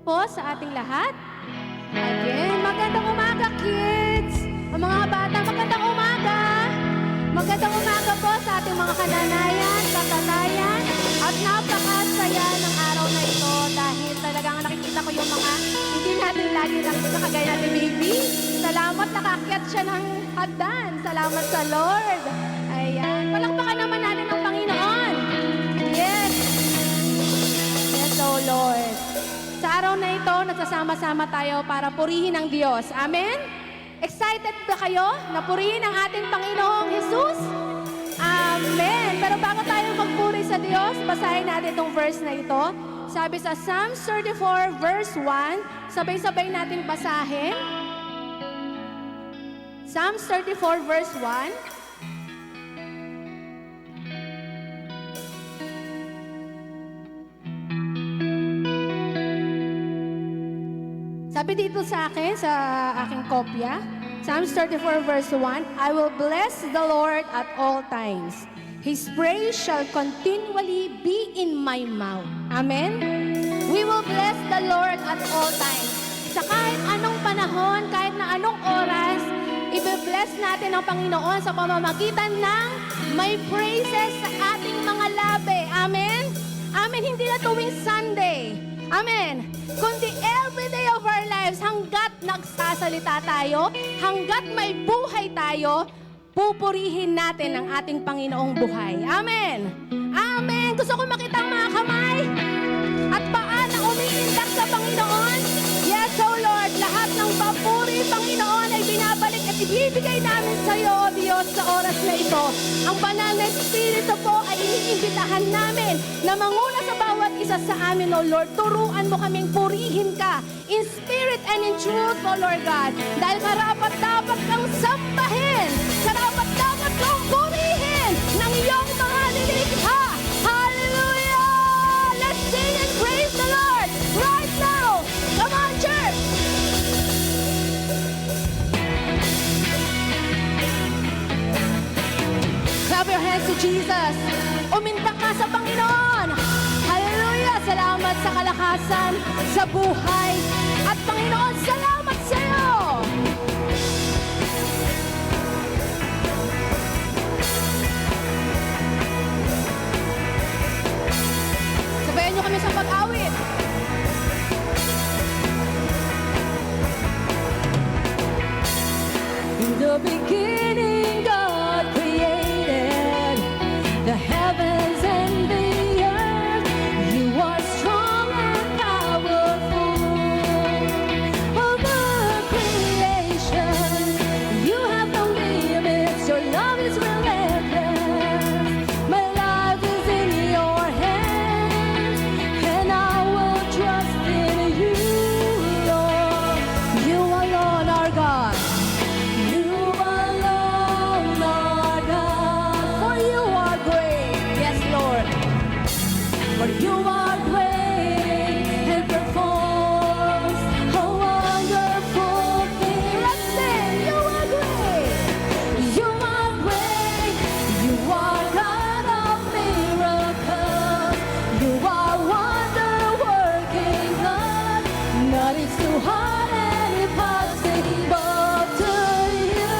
po sa ating lahat. Again, magandang umaga, kids! Ang mga bata, magandang umaga! Magandang umaga po sa ating mga kananayan, katatayan, at napakasaya ng araw na ito dahil talagang nakikita ko yung mga hindi natin lagi nakikita kagaya natin, baby. Salamat, nakakyat siya ng hagdan. Salamat sa Lord. Ayan. Palakpakan naman natin ang Panginoon. Yes. Yes, oh Lord. Sa araw na ito, nagsasama-sama tayo para purihin ang Diyos. Amen? Excited ba kayo na purihin ang ating Panginoong Jesus? Amen! Pero bago tayo magpuri sa Diyos, basahin natin itong verse na ito. Sabi sa Psalms 34 verse 1, sabay-sabay natin basahin. Psalms 34 verse 1. Sabi dito sa akin, sa aking kopya, Psalms 34 verse 1, I will bless the Lord at all times. His praise shall continually be in my mouth. Amen? We will bless the Lord at all times. Sa kahit anong panahon, kahit na anong oras, i-bless natin ang Panginoon sa pamamagitan ng may praises sa ating mga labi. Amen? Amen, hindi na tuwing Sunday. Amen. Kundi every day of our lives, hanggat nagsasalita tayo, hanggat may buhay tayo, pupurihin natin ang ating Panginoong buhay. Amen. Amen. Gusto ko makita ang mga kamay at paa na umiindak sa Panginoon. Yes, oh Lord, lahat ng papuri, Panginoon, ay binabalik at ibibigay namin sa iyo, O Diyos, sa oras na ito. Ang banal na Espiritu po ay iniimbitahan namin na manguna sa bawat isa sa amin, O Lord. Turuan mo kaming purihin ka in spirit and in truth, O Lord God. Dahil karapat-dapat kang sambahin, karapat-dapat kang purihin ng iyong mga nilikha. Hallelujah! Let's sing and praise the Lord right now. Come on, church! Clap your hands to Jesus. Umintak ka sa Panginoon. Hallelujah! Salamat sa kalakasan, sa buhay. At Panginoon, salamat sa iyo. Sabayan niyo kami sa pag-awit. In the beginning, God created the heavens and the earth. You are strong and powerful over creation. You have no limits. Your love is relentless. My life is in your hands, and I will trust in you, Lord. You alone are God. You alone are God. For you are great. Yes, Lord. For you are great and performs a wonderful thing. Let's sing. You are great. You are great. You are God of miracles. You are wonder-working God. Nothing's too hard and impossible to you.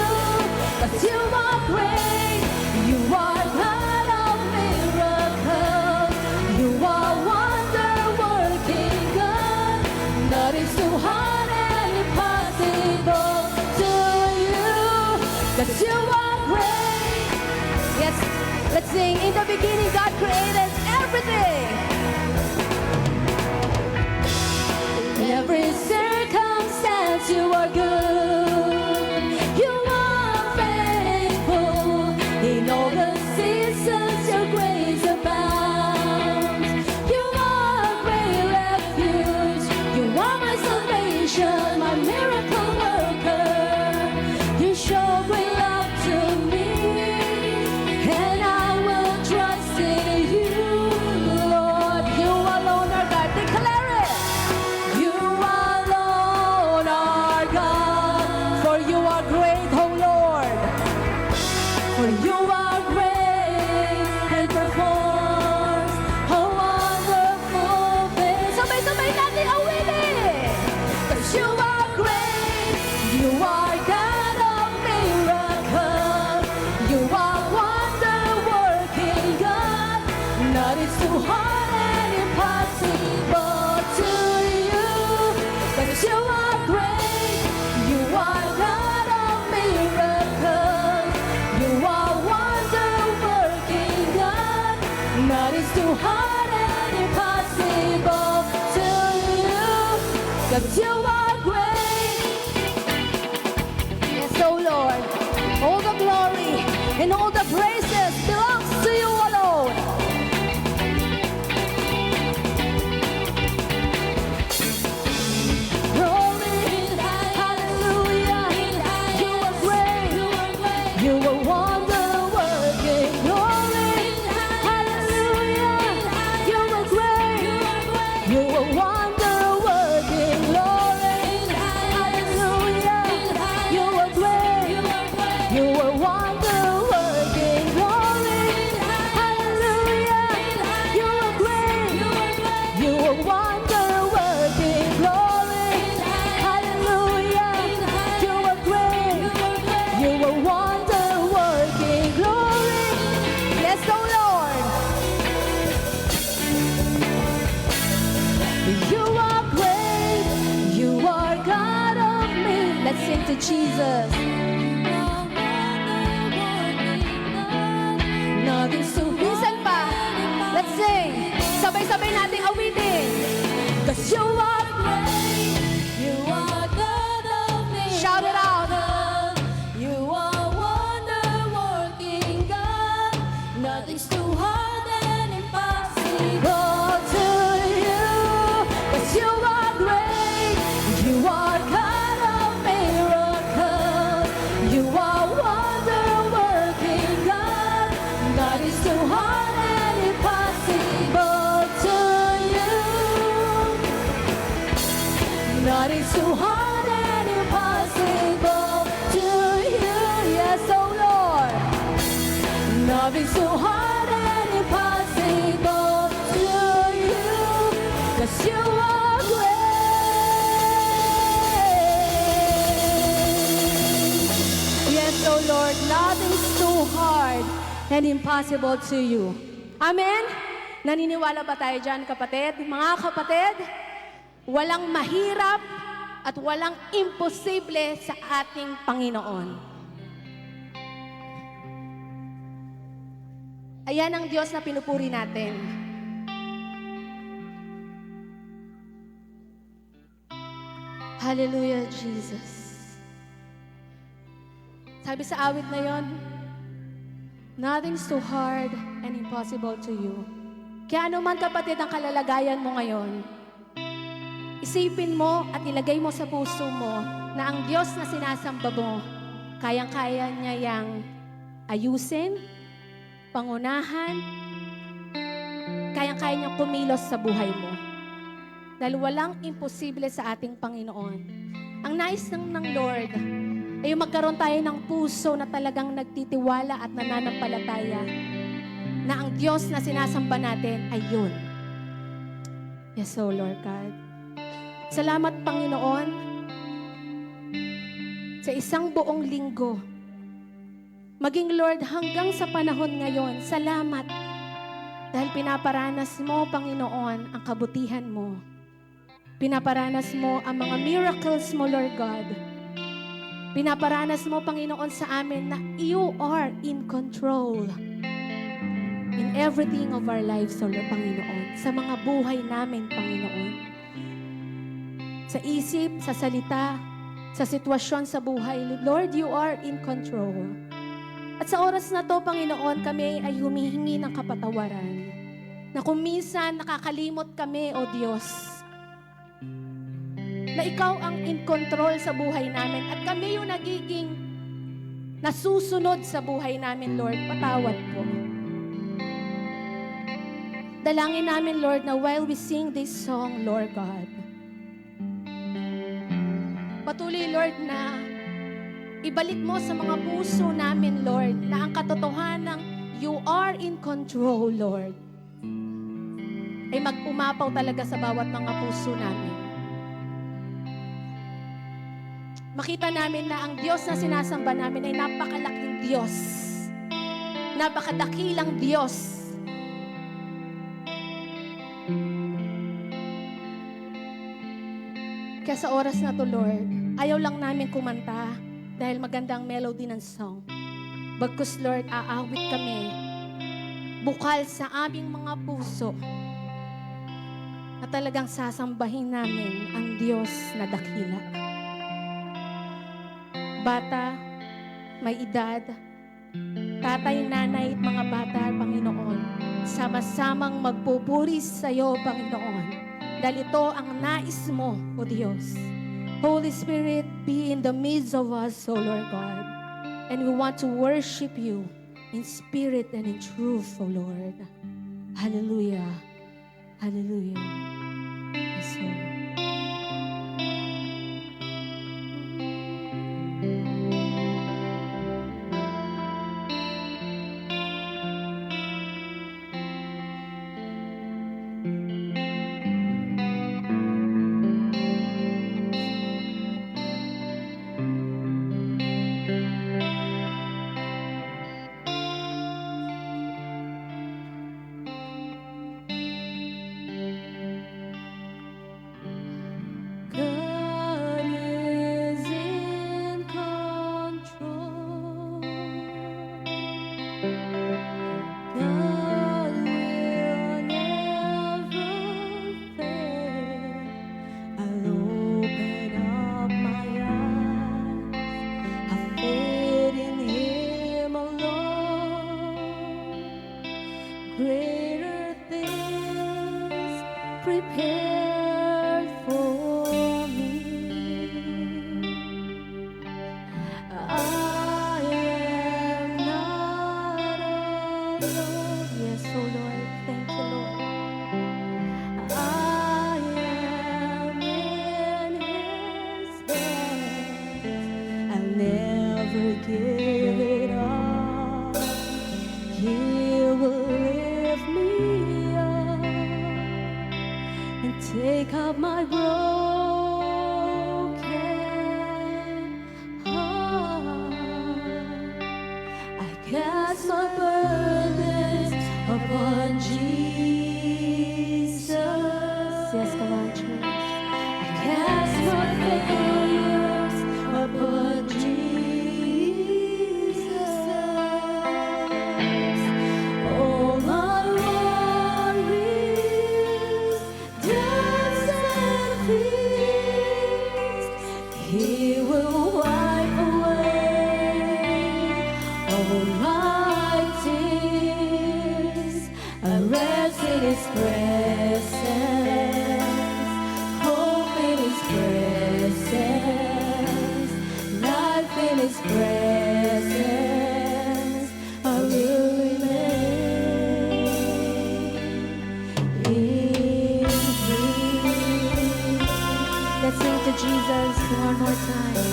'Cause you are great. You are God of miracles. You are wonder-working God. Nothing's too hard and impossible to you. 'Cause you are great. Yes, let's sing. In the beginning, God created everything. In every circumstance, you are good. You are faithful. In all the seasons, your grace abounds. You are a great refuge. You are my salvation, my miracle worker. You show great love to me, and I will trust in you. Nothing's too hard and impossible to you. But you are great. You are God of miracles. You are wonder-working God. Nothing's too hard and impossible to you. But you are great. Yes, oh Lord. All the glory and all the praises belongs to you alone. Glory, hallelujah. You are great. You are wonder-working. Glory, hallelujah. You are great. You are wonder-working. Glory, hallelujah. You are great. You are wonder-working. Glory, hallelujah. You are great. You are wonder-working. Glory, hallelujah. You are great. You are wonder-working. Glory. Yes, oh Lord. You are great. You are God of me. Let's sing to Jesus. Nothing's too minsan pa. Let's sing. Sabay-sabay nating awitin. 'Cause you are great. You are God of me. Shout it out. You are wonder-working God. Nothing's too hard and impossible to you. 'Cause you are great. You are God of miracles. You are wonder-working God. Nothing's too hard and impossible to you. Nothing's too hard and impossible to you. Yes, oh Lord. Nothing's too hard and impossible to you. 'Cause you are great. Yes, oh Lord. Nothing's too hard and impossible to you. Amen? Naniniwala ba tayo dyan, kapatid? Mga kapatid, walang mahirap at walang imposible sa ating Panginoon. Ayan ang Diyos na pinupuri natin. Hallelujah, Jesus. Sabi sa awit na yon, nothing's too hard and impossible to you. Kaya anuman kapatid ang kalalagayan mo ngayon, isipin mo at ilagay mo sa puso mo na ang Diyos na sinasamba mo, kayang-kaya niya yang ayusin, pangunahan, kayang-kaya niyang kumilos sa buhay mo. Dahil walang imposible sa ating Panginoon. Ang nais ng Lord ay magkaroon tayo ng puso na talagang nagtitiwala at nananampalataya na ang Diyos na sinasamba natin ay yun. Yes, oh Lord God. Salamat, Panginoon, sa isang buong linggo. Maging Lord, hanggang sa panahon ngayon, salamat dahil pinaparanas mo, Panginoon, ang kabutihan mo. Pinaparanas mo ang mga miracles mo, Lord God. Pinaparanas mo, Panginoon, sa amin na you are in control in everything of our lives, Lord, Panginoon. Sa mga buhay namin, Panginoon. Sa isip, sa salita, sa sitwasyon sa buhay, Lord, you are in control. At sa oras na to, Panginoon, kami ay humihingi ng kapatawaran. Na kung minsan nakakalimot kami, O Diyos, na Ikaw ang in control sa buhay namin at kami yung nagiging nasusunod sa buhay namin, Lord, patawad po. Dalangin namin, Lord, na while we sing this song, Lord God, patuloy, Lord, na ibalik mo sa mga puso namin, Lord, na ang katotohanan ng you are in control, Lord, ay mag-umapaw talaga sa bawat mga puso namin. Makita namin na ang Diyos na sinasamba namin ay napakalaking Diyos, napakadakilang Diyos, Kaya sa oras na to, Lord, ayaw lang namin kumanta dahil magandang melody ng song. Bagkus, Lord, aawit kami bukal sa aming mga puso na talagang sasambahin namin ang Diyos na dakila. Bata, may edad, tatay, nanay at mga bata, Panginoon, sama-samang magpupuri sa iyo, Panginoon. Dahil ito ang nais mo, O Diyos. Holy Spirit, be in the midst of us, O Lord God. And we want to worship you in spirit and in truth, O Lord. Hallelujah. Hallelujah. Yes, Lord. God is in control. God will never fail. I'll open up my eyes. Have faith in Him alone. Greater things prepared for me. I am not alone. Yes, oh Lord, thank you, Lord. I am in His hands. I'll never give it up. He will lift me up and take up my broken heart. I cast my burdens upon Jesus. Yes, come on, church. I cast my fears upon Jesus. All my worries, doubts and fears, He will wipe away all my tears. I rest in His presence, hope in His presence, life in His presence. I will remain in Him. Let's sing to Jesus one more time.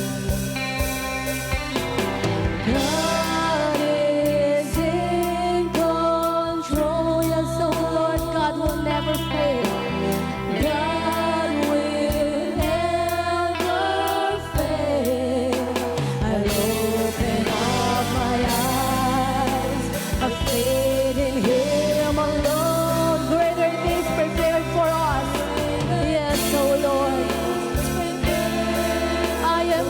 God is in control. Yes, oh Lord, God will never fail. God will never fail. I'll open up my eyes. I've faith in Him alone. Greater things prepared for us. Yes, oh Lord. I am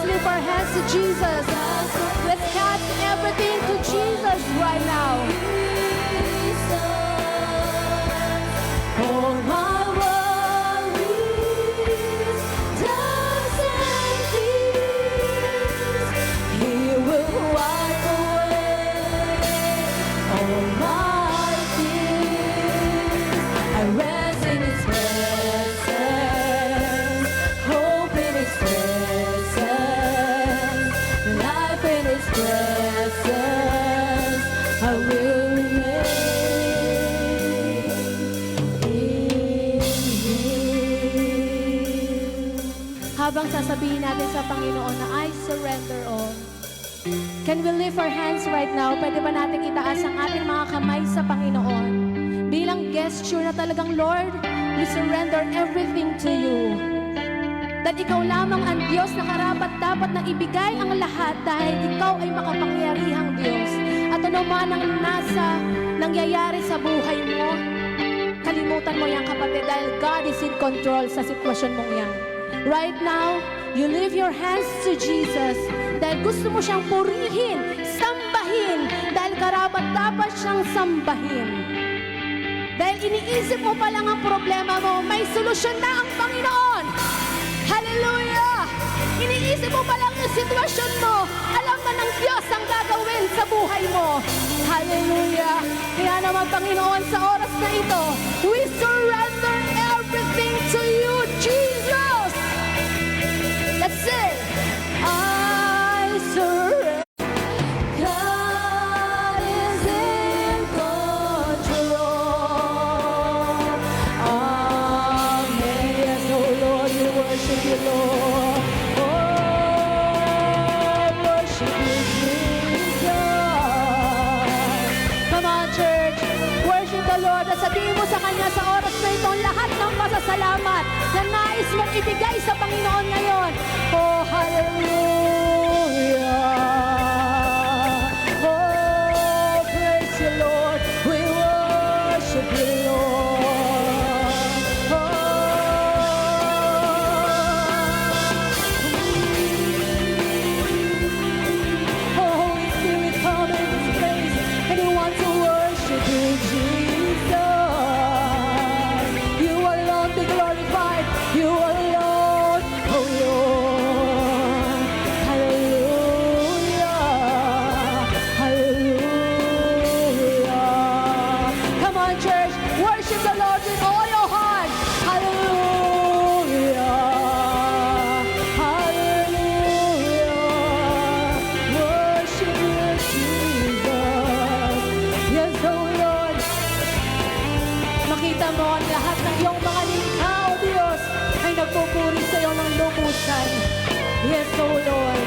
Let's lift our hands to Jesus. Let's cast everything to Jesus right now. All my worries, doubts and fears, He will wipe away all my tears. I rest in His presence, hope in His presence, life in His presence. I will remain in Him. Habang sasabihin natin sa Panginoon na I surrender all. Can we lift our hands right now? Pwede ba natin itaas ang ating mga kamay sa Panginoon? Bilang gesture na talagang, Lord, we surrender everything to you. That ikaw lamang ang Diyos na karapat-dapat na ibigay ang lahat dahil ikaw ay makapangyarihang Diyos. At ano man ang nangyayari sa buhay mo, kalimutan mo yan, kapatid, dahil God is in control sa sitwasyon mong yan. Right now, you lift your hands to Jesus dahil gusto mo siyang purihin, sambahin, dahil karapat-dapat siyang sambahin. Dahil iniisip mo pa lang ang problema mo, may solusyon na ang Panginoon. Hallelujah! Iniisip mo pa lang yung sitwasyon mo, alam na ng Diyos ang gagawin sa buhay mo. Hallelujah! Kaya naman, Panginoon, sa oras na ito, we surrender everything to you, Jesus! Let's sing! I surrender. God is in control. Amen. Yes, oh Lord, we worship you, Lord. Oh, worship you, Jesus. Come on, church. Worship the Lord. At sabihin mo sa Kanya sa oras na ito, lahat ng pasasalamat na nais mong ibigay sa Panginoon ngayon. Oh, hallelujah. Oh, praise you, Lord. We worship you, Lord. Oh, Holy Spirit, come in this place. And we want to worship you, Jesus. You alone be glorified. You alone, oh Lord. Hallelujah. Hallelujah. Come on, church. Worship the Lord with all your heart. Hallelujah. Hallelujah. Worship you, Jesus. Yes, oh Lord. Makita mo ang lahat ng iyong mga likha, O Diyos, ay nagpupuri sa iyo ng lubusan. Yes, O Lord.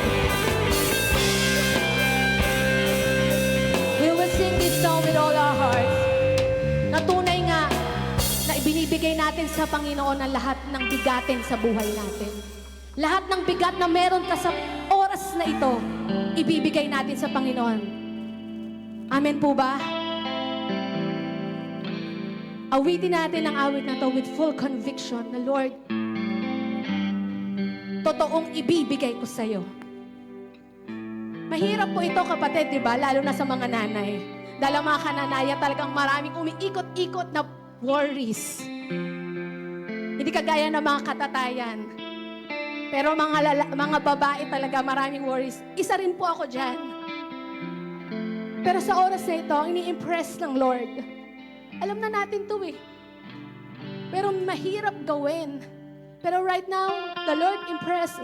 We will sing this song with all our hearts. Natunay nga na ibinibigay natin sa Panginoon ang lahat ng bigatin sa buhay natin. Lahat ng bigat na meron ka sa oras na ito, ibibigay natin sa Panginoon. Amen po ba? Awitin natin ang awit na to with full conviction na, Lord, totoong ibibigay ko sa iyo. Mahirap po ito, kapatid, di ba? Lalo na sa mga nanay. Dahil ang mga kananaya talagang maraming umiikot-ikot na worries. Hindi kagaya ng mga katatayan. Pero mga babae talaga maraming worries. Isa rin po ako dyan. Pero sa oras na ito, ini-impress ng Lord. Alam na natin to eh. Pero mahirap gawin. Pero right now, the Lord impressed.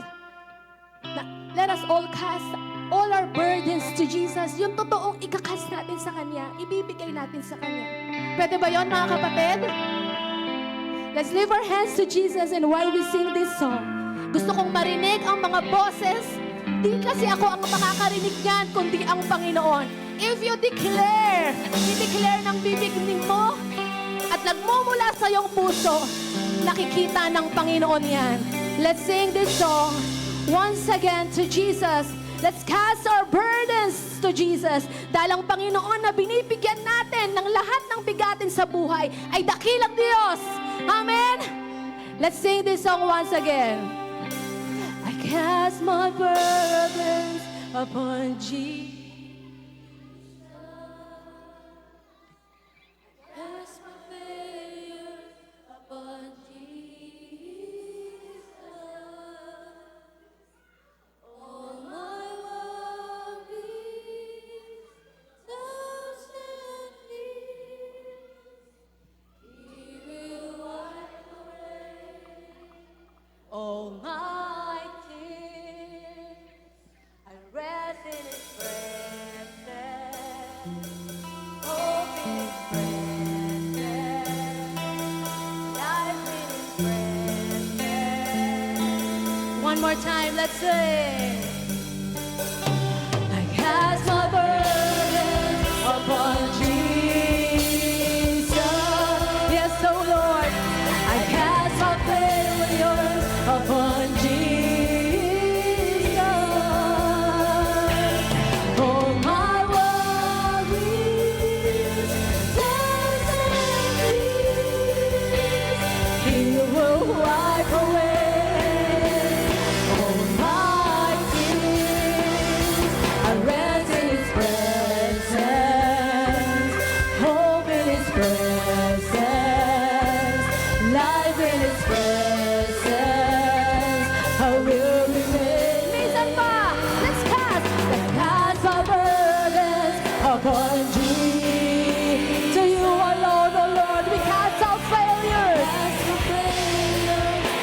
Let us all cast all our burdens to Jesus. Yung totoong ikakas natin sa Kanya, ibibigay natin sa Kanya. Pwede ba yon, mga kapatid? Let's lift our hands to Jesus, and while we sing this song, gusto kong marinig ang mga boses. Di kasi ako ang makakarinig niyan, kundi ang Panginoon. If you declare, i-declare ng bibig mo at nagmumula sa iyong puso, nakikita ng Panginoon yan. Let's sing this song once again to Jesus. Let's cast our burdens to Jesus. Dahil ang Panginoon na binibigyan natin ng lahat ng bigatin sa buhay ay dakilang Diyos. Amen? Let's sing this song once again. I cast cast my burdens upon Jesus. Cast my failures upon Jesus. All my worries, doubts and fears, He will wipe away all my tears. I rest in His presence, hope in His presence, life in His presence. One more time, let's sing. I cast my burden upon Jesus. Yes, oh Lord, I cast my failures upon Jesus. All my worries, doubts and fears, He will wipe away all my tears. I rest in His presence, hope in His presence, life in His presence. I will remain. Minsan pa, let's cast our burdens upon Jesus. To You alone, oh Lord, we cast our failures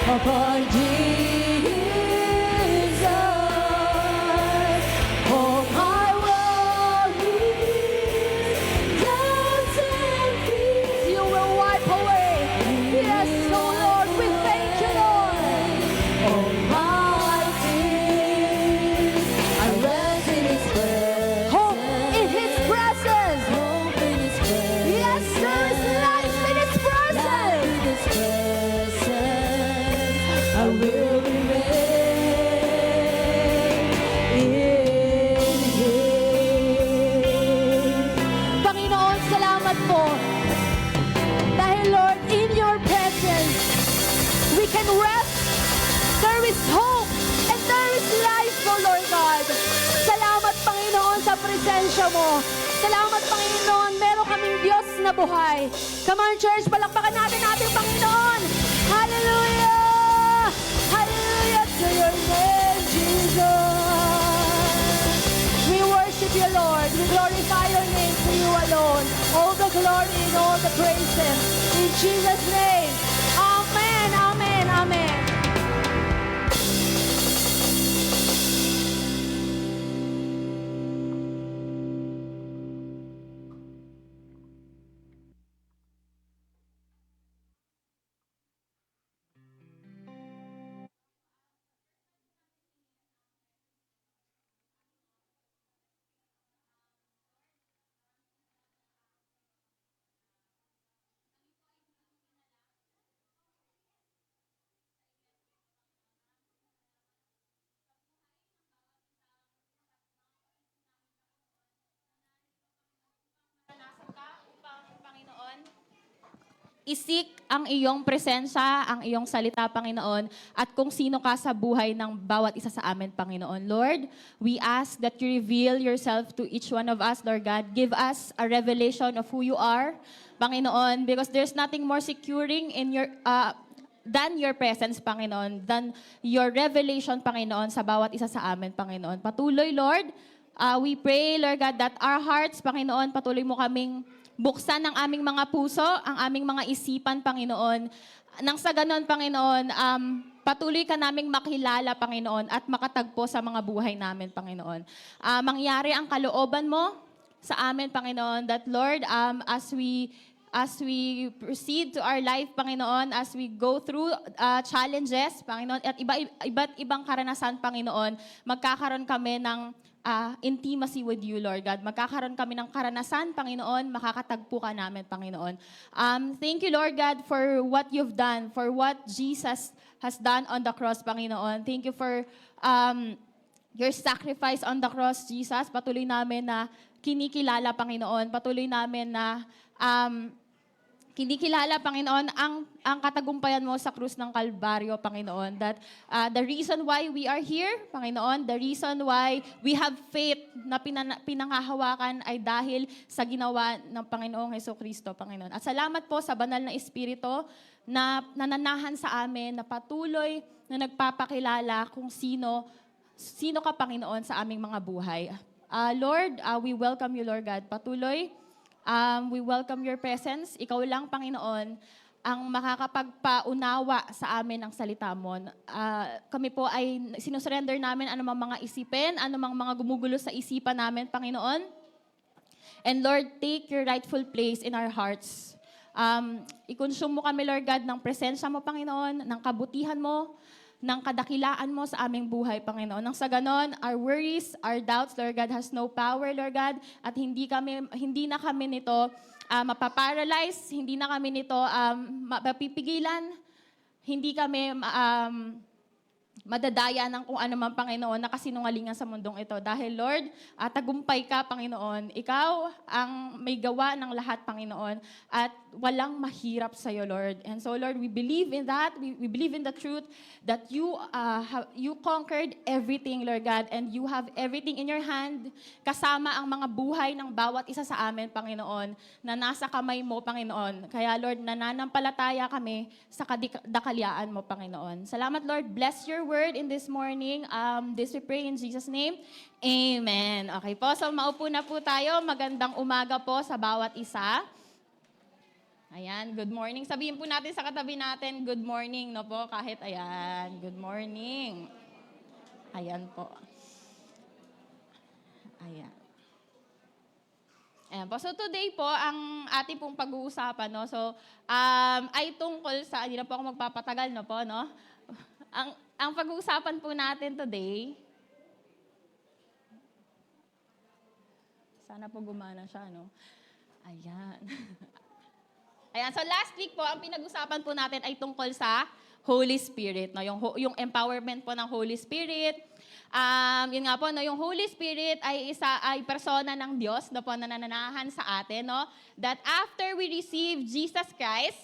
upon Jesus. All my worries, doubts and fears, You will wipe away. Yes, oh Lord, we thank You, Lord. All my tears, I rest in His presence. Hope in His presence. Hope in His presence. Yes, there is life in His presence. In His presence, I will remain in Him. Panginoon, salamat po. Dahil Lord, in Your presence, we can rest. There is hope and there is life, O Lord God. Salamat, Panginoon, sa presensya Mo. Salamat, Panginoon, meron kaming Diyos na buhay. Come on, church, palakpakan natin ating Panginoon. Hallelujah! Hallelujah to Your name, Jesus. We worship You, Lord. We glorify Your name to You alone. All the glory and all the praises. In Jesus' name. Amen, amen, amen. Panginoon, isik ang iyong presensya, ang iyong salita, Panginoon, at kung sino ka sa buhay ng bawat isa sa amin, Panginoon. Lord, we ask that You reveal Yourself to each one of us, Lord God. Give us a revelation of who You are, Panginoon, because there's nothing more securing in than Your presence, Panginoon, than Your revelation, Panginoon, sa bawat isa sa amin, Panginoon. Patuloy, Lord, we pray, Lord God, that our hearts, Panginoon, patuloy Mo kaming buksan ang aming mga puso, ang aming mga isipan, Panginoon. Nang sa ganon, Panginoon, patuloy ka naming makilala, Panginoon, at makatagpo sa mga buhay namin, Panginoon. Mangyari ang kalooban Mo sa amin, Panginoon, that Lord, as we proceed to our life, Panginoon, as we go through challenges, Panginoon, at iba't ibang karanasan, Panginoon, magkakaroon kami ng intimacy with You, Lord God. Magkakaroon kami ng karanasan, Panginoon, makakatagpo ka namin, Panginoon. Thank You, Lord God, for what You've done, for what Jesus has done on the cross, Panginoon. Thank You for Your sacrifice on the cross, Jesus. Patuloy namin na kinikilala, Panginoon. Patuloy namin na Hindi kilala, Panginoon, ang katagumpayan mo sa krus ng Kalbaryo, Panginoon. That the reason why we are here, Panginoon, the reason why we have faith na pinanghahawakan ay dahil sa ginawa ng Panginoong Hesukristo, Panginoon. At salamat po sa banal na Espiritu na nananahan sa amin, na patuloy na nagpapakilala kung sino ka, Panginoon, sa aming mga buhay. Lord, we welcome you, Lord God. Patuloy. We welcome your presence. Ikaw lang, Panginoon, ang makakapagpaunawa sa amin ng salita mo. Kami po ay sinusurrender namin anumang mga isipin, anumang mga gumugulo sa isipan namin, Panginoon. And Lord, take your rightful place in our hearts. I-consume mo kami, Lord God, ng presensya mo, Panginoon, ng kabutihan mo, ng kadakilaan mo sa aming buhay, Panginoon. Nang sa ganon, our worries, our doubts, Lord God, has no power, Lord God, at hindi na kami nito mapaparalyze, hindi na kami nito mapipigilan, hindi kami madadaya ng kung ano man, Panginoon, na kasinungalingan sa mundong ito. Dahil, Lord, tagumpay ka, Panginoon. Ikaw ang may gawa ng lahat, Panginoon, at walang mahirap sa iyo, Lord. And so, Lord, we believe in that. We believe in the truth that you conquered everything, Lord God, and you have everything in your hand, kasama ang mga buhay ng bawat isa sa amin, Panginoon, na nasa kamay mo, Panginoon. Kaya, Lord, nananampalataya kami sa kadakalyaan mo, Panginoon. Salamat, Lord. Bless your word in this morning. This we pray in Jesus' name. Amen. Okay po, so maupo na po tayo. Magandang umaga po sa bawat isa. Ayan, good morning. Sabihin po natin sa katabi natin, good morning, no po? Kahit ayan, good morning. Ayan po. Ayan. Ayan po. So today po, ang ating pong pag-uusapan, no? So, ay tungkol sa, hindi na po ako magpapatagal, no po, no? Ang pag-uusapan po natin today, sana po gumana siya, no? Ayan. Ayan, so last week po, ang pinag-usapan po natin ay tungkol sa Holy Spirit, no? Yung empowerment po ng Holy Spirit. Yun nga po, no? Yung Holy Spirit ay persona ng Diyos, no po, na nananahan sa atin, no? That after we receive Jesus Christ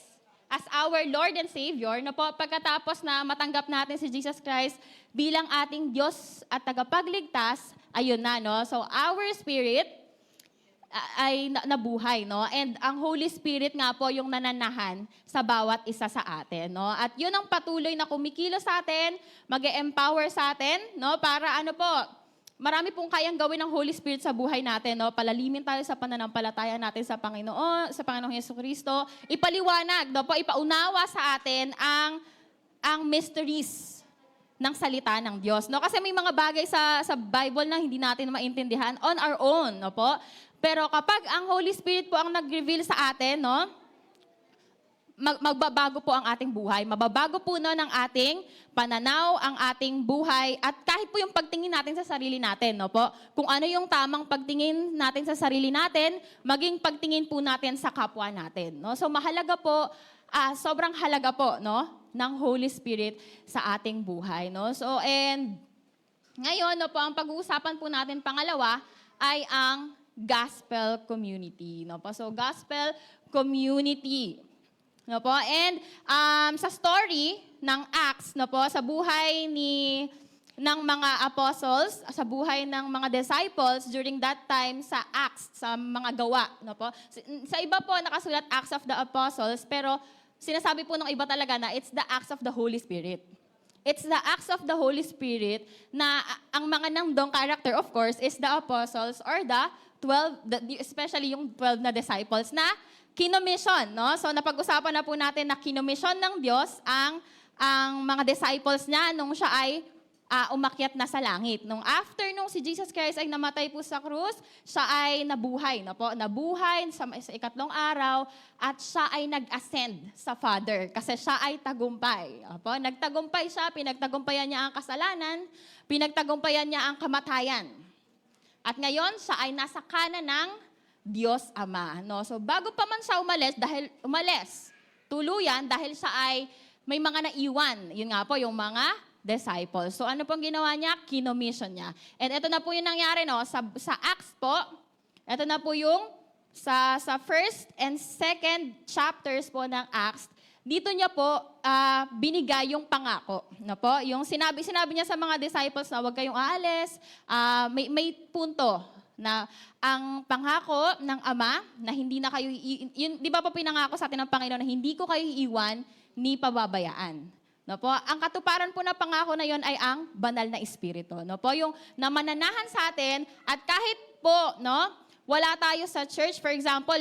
as our Lord and Savior, no po, pagkatapos na matanggap natin si Jesus Christ bilang ating Diyos at tagapagligtas, ayun na, no? So our spirit ay nabuhay, no? And ang Holy Spirit nga po yung nananahan sa bawat isa sa atin, no? At yun ang patuloy na kumikilos sa atin, mag-empower sa atin, no? Para ano po, marami pong kayang gawin ng Holy Spirit sa buhay natin, no? Palalimin tayo sa pananampalataya natin sa Panginoong Hesukristo. Ipaliwanag, no po, ipaunawa sa atin ang mysteries ng salita ng Diyos, no? Kasi may mga bagay sa Bible na hindi natin maintindihan on our own, no po? Pero kapag ang Holy Spirit po ang nag-reveal sa atin, no, magbabago po ang ating buhay. Mababago po no ng ating pananaw, ang ating buhay, at kahit po yung pagtingin natin sa sarili natin, no po. Kung ano yung tamang pagtingin natin sa sarili natin, maging pagtingin po natin sa kapwa natin, no. So mahalaga po, sobrang halaga po, no, ng Holy Spirit sa ating buhay, no. So and ngayon, no po, ang pag-uusapan po natin pangalawa ay ang gospel community, no po. So gospel community, no po. And sa story ng Acts, no po, sa buhay ng mga apostles, sa buhay ng mga disciples during that time sa Acts, sa mga gawa, no po. Sa iba po nakasulat Acts of the Apostles, pero sinasabi po ng iba talaga na it's the Acts of the Holy Spirit. It's the acts of the Holy Spirit na ang mga nandong character, of course, is the apostles or the 12, especially yung 12 na disciples na kinomission, no? So napag-usapan na po natin na kinomission ng Diyos ang mga disciples niya nung siya ay umakyat na sa langit. Nung after nung si Jesus Christ ay namatay po sa krus, siya ay nabuhay, no po? Nabuhay sa ikatlong araw at siya ay nag-ascend sa Father kasi siya ay tagumpay. Opo? Nagtagumpay siya, pinagtagumpayan niya ang kasalanan, pinagtagumpayan niya ang kamatayan. At ngayon, siya ay nasa kanan ng Diyos Ama. No? So bago pa man siya umalis, tuluyan dahil siya ay may mga naiwan. Yun nga po, yung mga disciples. So ano pong ginawa niya? Kinomission niya. And ito na po yung nangyari, no? Sa Acts po, ito na po yung sa first and second chapters po ng Acts, dito niya po binigay yung pangako. No po? Yung sinabi niya sa mga disciples na huwag kayong aalis, may punto na ang pangako ng Ama na hindi na kayo, yun, di ba po pinangako sa atin ng Panginoon na hindi ko kayo iiwan ni pababayaan. No po? Ang katuparan po na pangako na yon ay ang banal na espiritu. No po? Yung na mananahan sa atin at kahit po, no, wala tayo sa church, for example,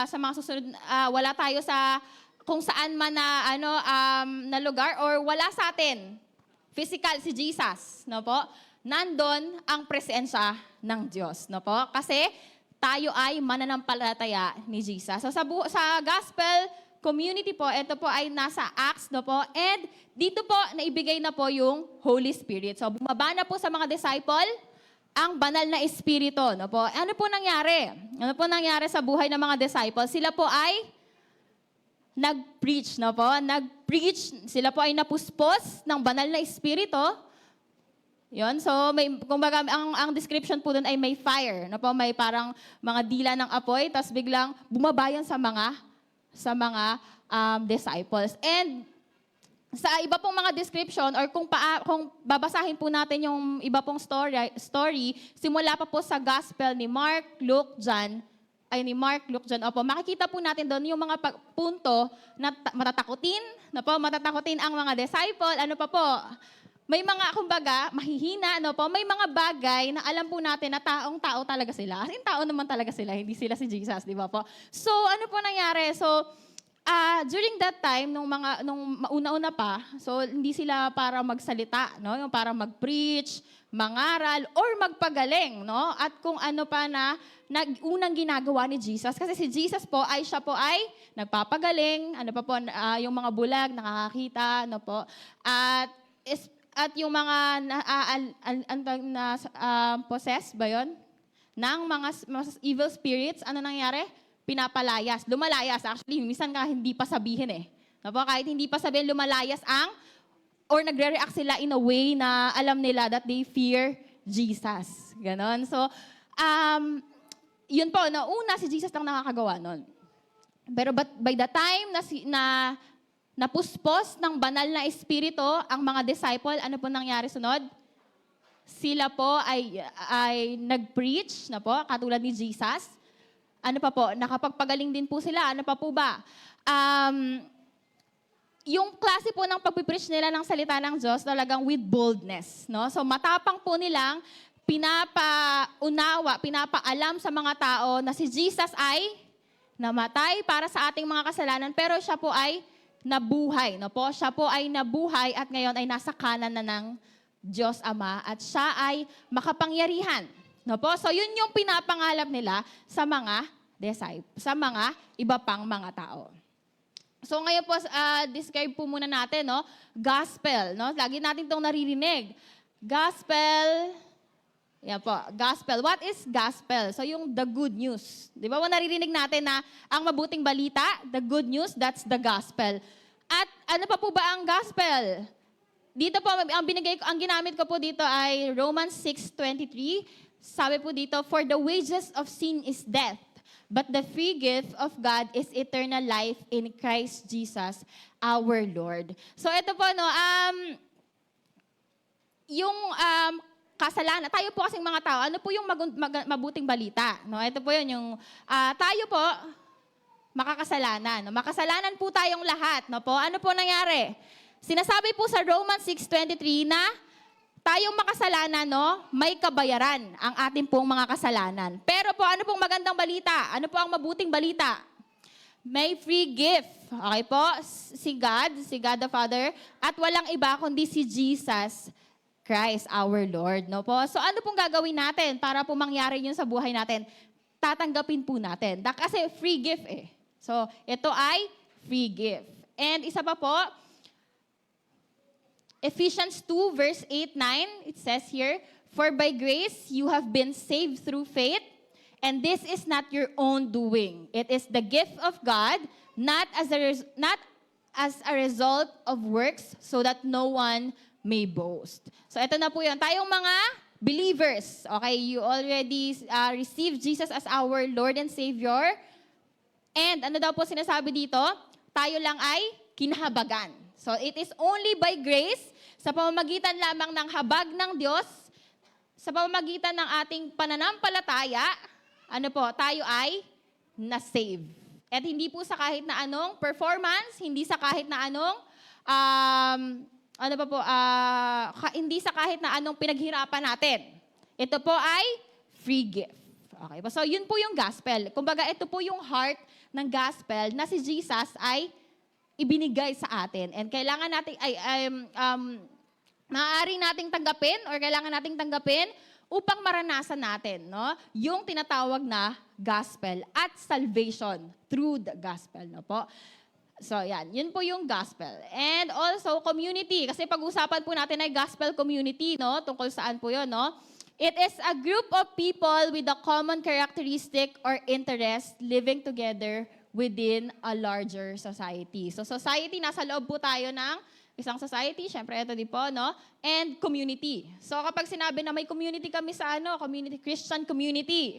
sa mga susunod, wala tayo sa kung saan man na na lugar or wala sa atin. Physical si Jesus, no po? Nandon ang presensya ng Diyos, no po? Kasi tayo ay mananampalataya ni Jesus. So sa gospel community po, ito po ay nasa Acts, no po? And dito po naibigay na po yung Holy Spirit. So bumaba na po sa mga disciple ang banal na espiritu, no po? Ano po nangyari? Ano po nangyari sa buhay ng mga disciples? Sila po ay nag-preach, no po? Nag-preach, sila po ay napuspos ng banal na espiritu. Yon, so may kumbaga ang description po doon ay may fire, no po? May parang mga dila ng apoy, tapos biglang bumaba yan sa mga disciples. And sa iba pong mga description or kung babasahin po natin yung iba pong story, simula pa po sa gospel ni Mark, Luke, John, opo, makikita po natin doon yung mga punto na matatakutin ang mga disciple, ano pa po, may mga, kumbaga, mahihina, no po, may mga bagay na alam po natin na taong-tao talaga sila. As in, tao naman talaga sila, hindi sila si Jesus, di ba po? So, ano po nangyari? So, during that time, nung mauna-una pa, so hindi sila para magsalita, no? Yung para mag-preach, mangaral, or magpagaling, no? At kung ano pa na unang ginagawa ni Jesus. Kasi si Jesus po siya po ay nagpapagaling, ano pa po, yung mga bulag, nakakakita, no po? At yung mga possessed ba yun? Ng mga evil spirits, ano nangyari? Pinapalayas, lumalayas. Actually, minsan nga hindi pa sabihin eh. Napo, kahit hindi pa sabihin, lumalayas or nagre-react sila in a way na alam nila that they fear Jesus. Ganon. So, yun po, una si Jesus lang nakakagawa nun. Pero by the time na napuspos ng banal na espiritu ang mga disciple, ano po nangyari sunod? Sila po ay nag-preach, na po, katulad ni Jesus. Ano pa po? Nakapagpagaling din po sila. Ano pa po ba? Yung klase po ng pagpipreach nila ng salita ng Diyos talagang with boldness. No? So matapang po nilang pinapaalam sa mga tao na si Jesus ay namatay para sa ating mga kasalanan, pero siya po ay nabuhay. No po? Siya po ay nabuhay at ngayon ay nasa kanan na ng Diyos Ama at siya ay makapangyarihan. No po? So yun yung pinapangalap nila sa mga disciples, sa mga iba pang mga tao. So ngayon po, describe po muna natin, no? Gospel, no? Lagi natin itong naririnig. Gospel, yan po, gospel. What is gospel? So yung the good news. Di ba naririnig natin na ang mabuting balita, the good news, that's the gospel. At ano pa po ba ang gospel? Dito po, ang ginamit ko po dito ay Romans 6:23. Sabi po dito, for the wages of sin is death, but the free gift of God is eternal life in Christ Jesus, our Lord. So ito po, no, yung kasalanan, tayo po kasing mga tao, ano po yung mabuting balita? No? Ito po yun, yung tayo po, makakasalanan. No? Makasalanan po tayong lahat. No po? Ano po nangyari? Sinasabi po sa Romans 6:23 na tayong makasalanan, no, may kabayaran ang ating pong mga kasalanan. Pero po, ano pong magandang balita? Ano po ang mabuting balita? May free gift. Okay po? Si God the Father, at walang iba kundi si Jesus Christ, our Lord. No po? So ano pong gagawin natin para po mangyari yun sa buhay natin? Tatanggapin po natin. Kasi free gift eh. So ito ay free gift. And isa pa po, Ephesians 2 verse 8-9, it says here, for by grace you have been saved through faith, and this is not your own doing. It is the gift of God, not as a result of works, so that no one may boast. So ito na po yun. Tayong mga believers. Okay, you already received Jesus as our Lord and Savior. And ano daw po sinasabi dito? Tayo lang ay kinahabagan. So it is only by grace, sa pamamagitan lamang ng habag ng Diyos, sa pamamagitan ng ating pananampalataya, ano po, tayo ay na-save. At hindi po sa kahit na anong performance, hindi sa kahit na anong, hindi sa kahit na anong pinaghirapan natin. Ito po ay free gift. Okay po, so yun po yung gospel. Kumbaga, ito po yung heart ng gospel na si Jesus ay ibinigay sa atin. And kailangan natin, maaari nating tanggapin or kailangan nating tanggapin upang maranasan natin, no? Yung tinatawag na gospel at salvation through the gospel, no po? So, yan. Yun po yung gospel. And also, community. Kasi pag-usapan po natin ay gospel community, no? Tungkol saan po yun, no? It is a group of people with a common characteristic or interest living together within a larger society. So, society, nasa loob po tayo ng isang society, syempre ito din po, no? And community. So kapag sinabi na may community kami sa community, Christian community.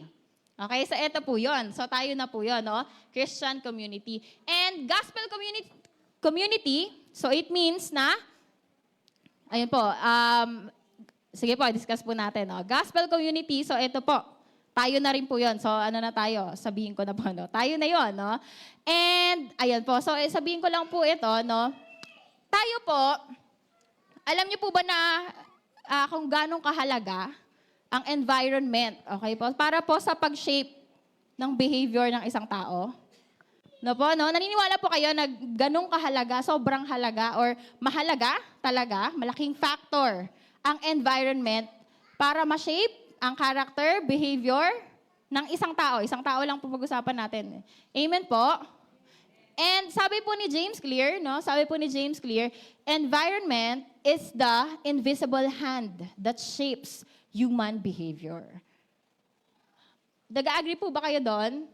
Okay, so ito po yun. So tayo na po yun, no? Christian community. And gospel community, so it means na, ayun po, sige po, discuss po natin, no? Gospel community, so ito po, tayo na rin po yun. So ano na tayo? Sabihin ko na po, no? Tayo na yun, no? And, ayun po, so sabihin ko lang po ito, no? Tayo po, alam niyo po ba na kung ganong kahalaga ang environment, okay po, para po sa pag-shape ng behavior ng isang tao? No po, no? Naniniwala po kayo na ganong kahalaga, sobrang halaga, or mahalaga talaga, malaking factor ang environment para ma-shape ang character, behavior ng isang tao. Isang tao lang po pag-usapan natin. Amen po? And sabi po ni James Clear, no? Sabi po ni James Clear, environment is the invisible hand that shapes human behavior. Nag-agree po ba kayo doon?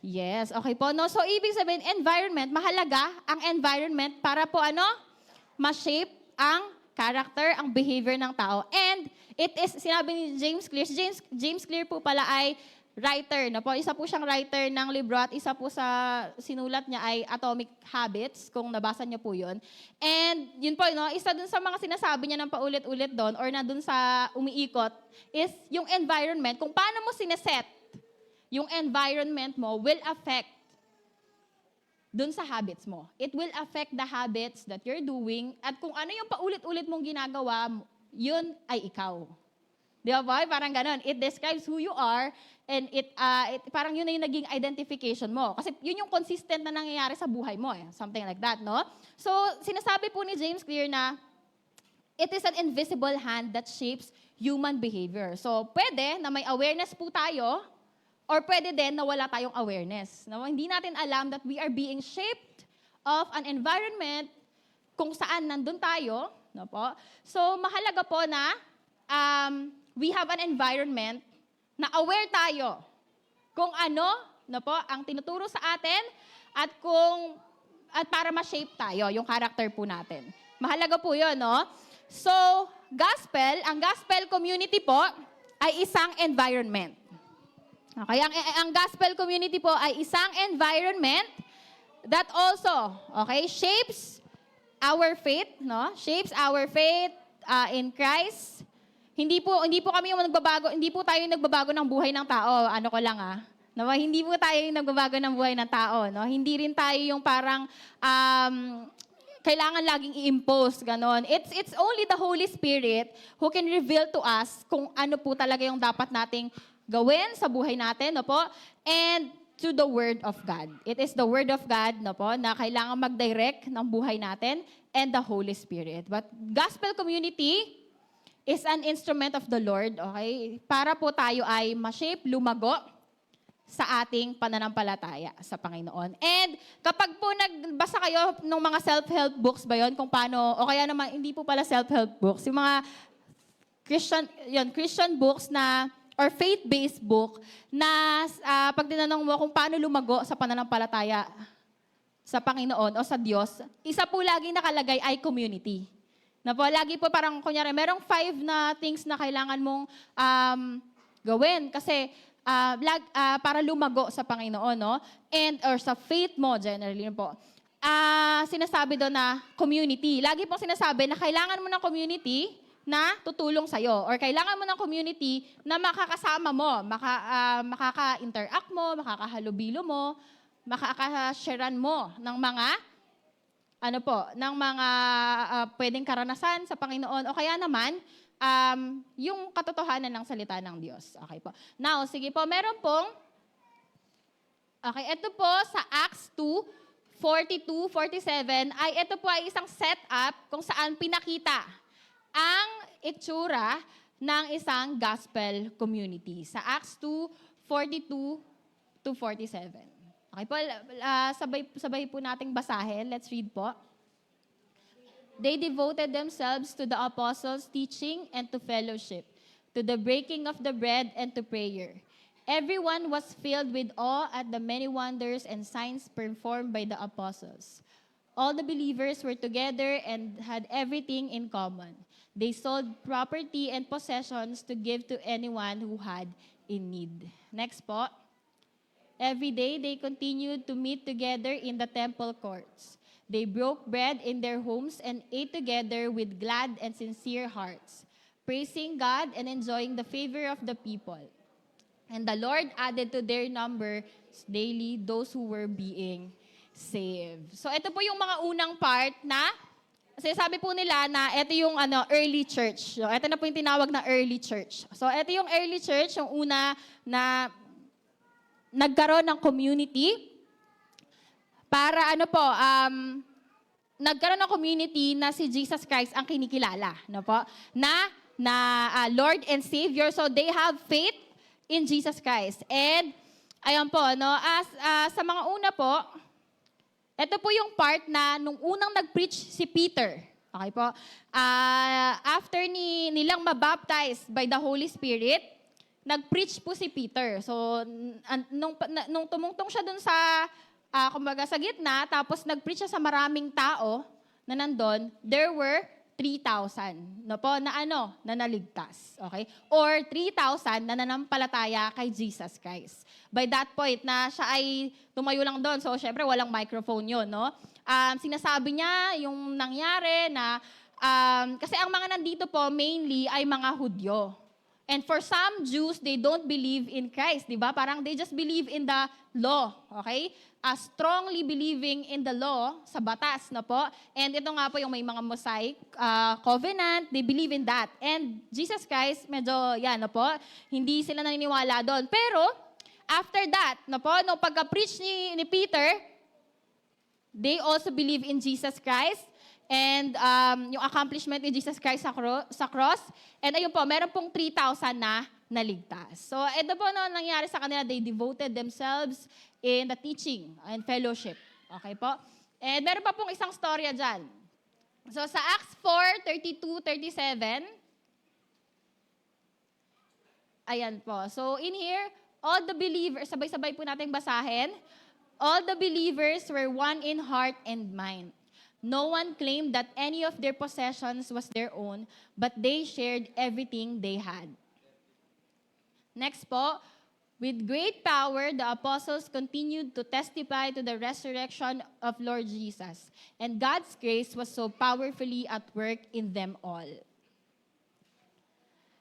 Yes, okay po. No? So, ibig sabihin, environment, mahalaga ang environment para po ma-shape ang character, ang behavior ng tao. And it is, sinabi ni James Clear, James Clear po pala ay writer, no po. Isa po siyang writer ng libro at isa po sa sinulat niya ay Atomic Habits, kung nabasa niyo po yun. And yun po, no, isa dun sa mga sinasabi niya ng paulit-ulit doon or na dun sa umiikot is yung environment, kung paano mo sineset yung environment mo will affect dun sa habits mo. It will affect the habits that you're doing at kung ano yung paulit-ulit mong ginagawa, yun ay ikaw. Di ba ba? Parang ganun. It describes who you are and parang yun na yung naging identification mo. Kasi yun yung consistent na nangyayari sa buhay mo. Something like that, no? So, sinasabi po ni James Clear na it is an invisible hand that shapes human behavior. So, pwede na may awareness po tayo or pwede din na wala tayong awareness. No? Hindi natin alam that we are being shaped of an environment kung saan nandun tayo. No po? So, mahalaga po na we have an environment na aware tayo kung ano no po, ang tinuturo sa atin at para ma-shape tayo, yung character po natin. Mahalaga po yun, no? So, ang gospel community po ay isang environment. Okay, ang gospel community po ay isang environment that also, okay, shapes our faith, no? Shapes our faith in Christ. Hindi po kami yung nagbabago, hindi po tayo yung nagbabago ng buhay ng tao. Ano ko lang no? Hindi po tayo yung nagbabago ng buhay ng tao, no? Hindi rin tayo yung parang kailangan laging i-impose, ganon. It's only the Holy Spirit who can reveal to us kung ano po talaga yung dapat nating gawin sa buhay natin, no po? And to the Word of God. It is the Word of God, no po, na kailangan mag-direct ng buhay natin and the Holy Spirit. But gospel community is an instrument of the Lord, okay? Para po tayo ay ma-shape, lumago sa ating pananampalataya sa Panginoon. And kapag po nagbasa kayo ng mga self-help books ba yon, kung paano, o kaya naman, hindi po pala self-help books, yung mga Christian books na, or faith-based book, na pag tinanong mo kung paano lumago sa pananampalataya sa Panginoon o sa Diyos, isa po laging nakalagay ay community. Na po, lagi po parang, kunyari, merong 5 na things na kailangan mong gawin. Kasi, para lumago sa Panginoon, no? And, or sa faith mo, generally po. Sinasabi doon na community. Lagi pong sinasabi na kailangan mo ng community na tutulong sa'yo. Or kailangan mo ng community na makakasama mo, makaka-interact mo, makakahalubilo mo, makakasharean mo ng mga pwedeng karanasan sa Panginoon o kaya naman, yung katotohanan ng salita ng Diyos. Okay po. Now, sige po, meron pong, ito po sa Acts 2:42, 47, ito po ay isang setup kung saan pinakita ang itsura ng isang gospel community. Sa Acts 2:42 to 47. Okay po, sabay po nating basahin. Let's read po. They devoted themselves to the apostles' teaching and to fellowship, to the breaking of the bread and to prayer. Everyone was filled with awe at the many wonders and signs performed by the apostles. All the believers were together and had everything in common. They sold property and possessions to give to anyone who had in need. Next po. Every day, they continued to meet together in the temple courts. They broke bread in their homes and ate together with glad and sincere hearts, praising God and enjoying the favor of the people. And the Lord added to their number daily those who were being saved. So ito po yung mga unang part na, kasi sabi po nila na ito yung early church. So, ito na po yung tinawag na early church. So ito yung early church, yung una na nagkaroon ng community para nagkaroon ng community na si Jesus Christ ang kinikilala, no po? Na Lord and Savior. So they have faith in Jesus Christ. And ayan po, no, sa mga una po, ito po yung part na nung unang nag-preach si Peter. Okay po? After nilang mabaptize by the Holy Spirit, nag-preach po si Peter. So, nung tumungtong siya dun sa, sa gitna, tapos nag-preach siya sa maraming tao na nandun, there were 3,000 na naligtas. Okay? Or 3,000 na nanampalataya kay Jesus Christ. By that point, na siya ay tumayo lang doon. So, syempre, walang microphone yun, no? Sinasabi niya yung nangyari na, kasi ang mga nandito po, mainly, ay mga Hudyo. And for some Jews, they don't believe in Christ, di ba? Parang they just believe in the law, okay? Strongly believing in the law, sa batas na po. And ito nga po yung may mga Mosaic covenant, they believe in that. And Jesus Christ, medyo, hindi sila naniniwala doon. Pero, after that, nung pagka-preach ni Peter, they also believe in Jesus Christ. And yung accomplishment ni Jesus Christ sa cross. And ayun po, meron pong 3,000 na naligtas. So, ito po nangyari sa kanila, they devoted themselves in the teaching and fellowship. Okay po? And meron pa pong isang storya dyan. So, sa Acts 4:32, 37, ayan po. So, in here, all the believers, sabay-sabay po natin basahin, all the believers were one in heart and mind. No one claimed that any of their possessions was their own, but they shared everything they had. Next po, with great power, the apostles continued to testify to the resurrection of Lord Jesus, and God's grace was so powerfully at work in them all,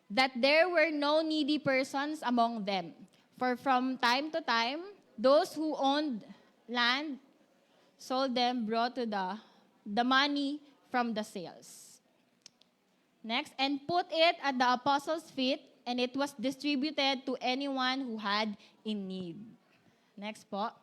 that there were no needy persons among them. For from time to time, those who owned land sold them, brought to the money from the sales. Next, and put it at the apostles' feet, and it was distributed to anyone who had in need. Next po.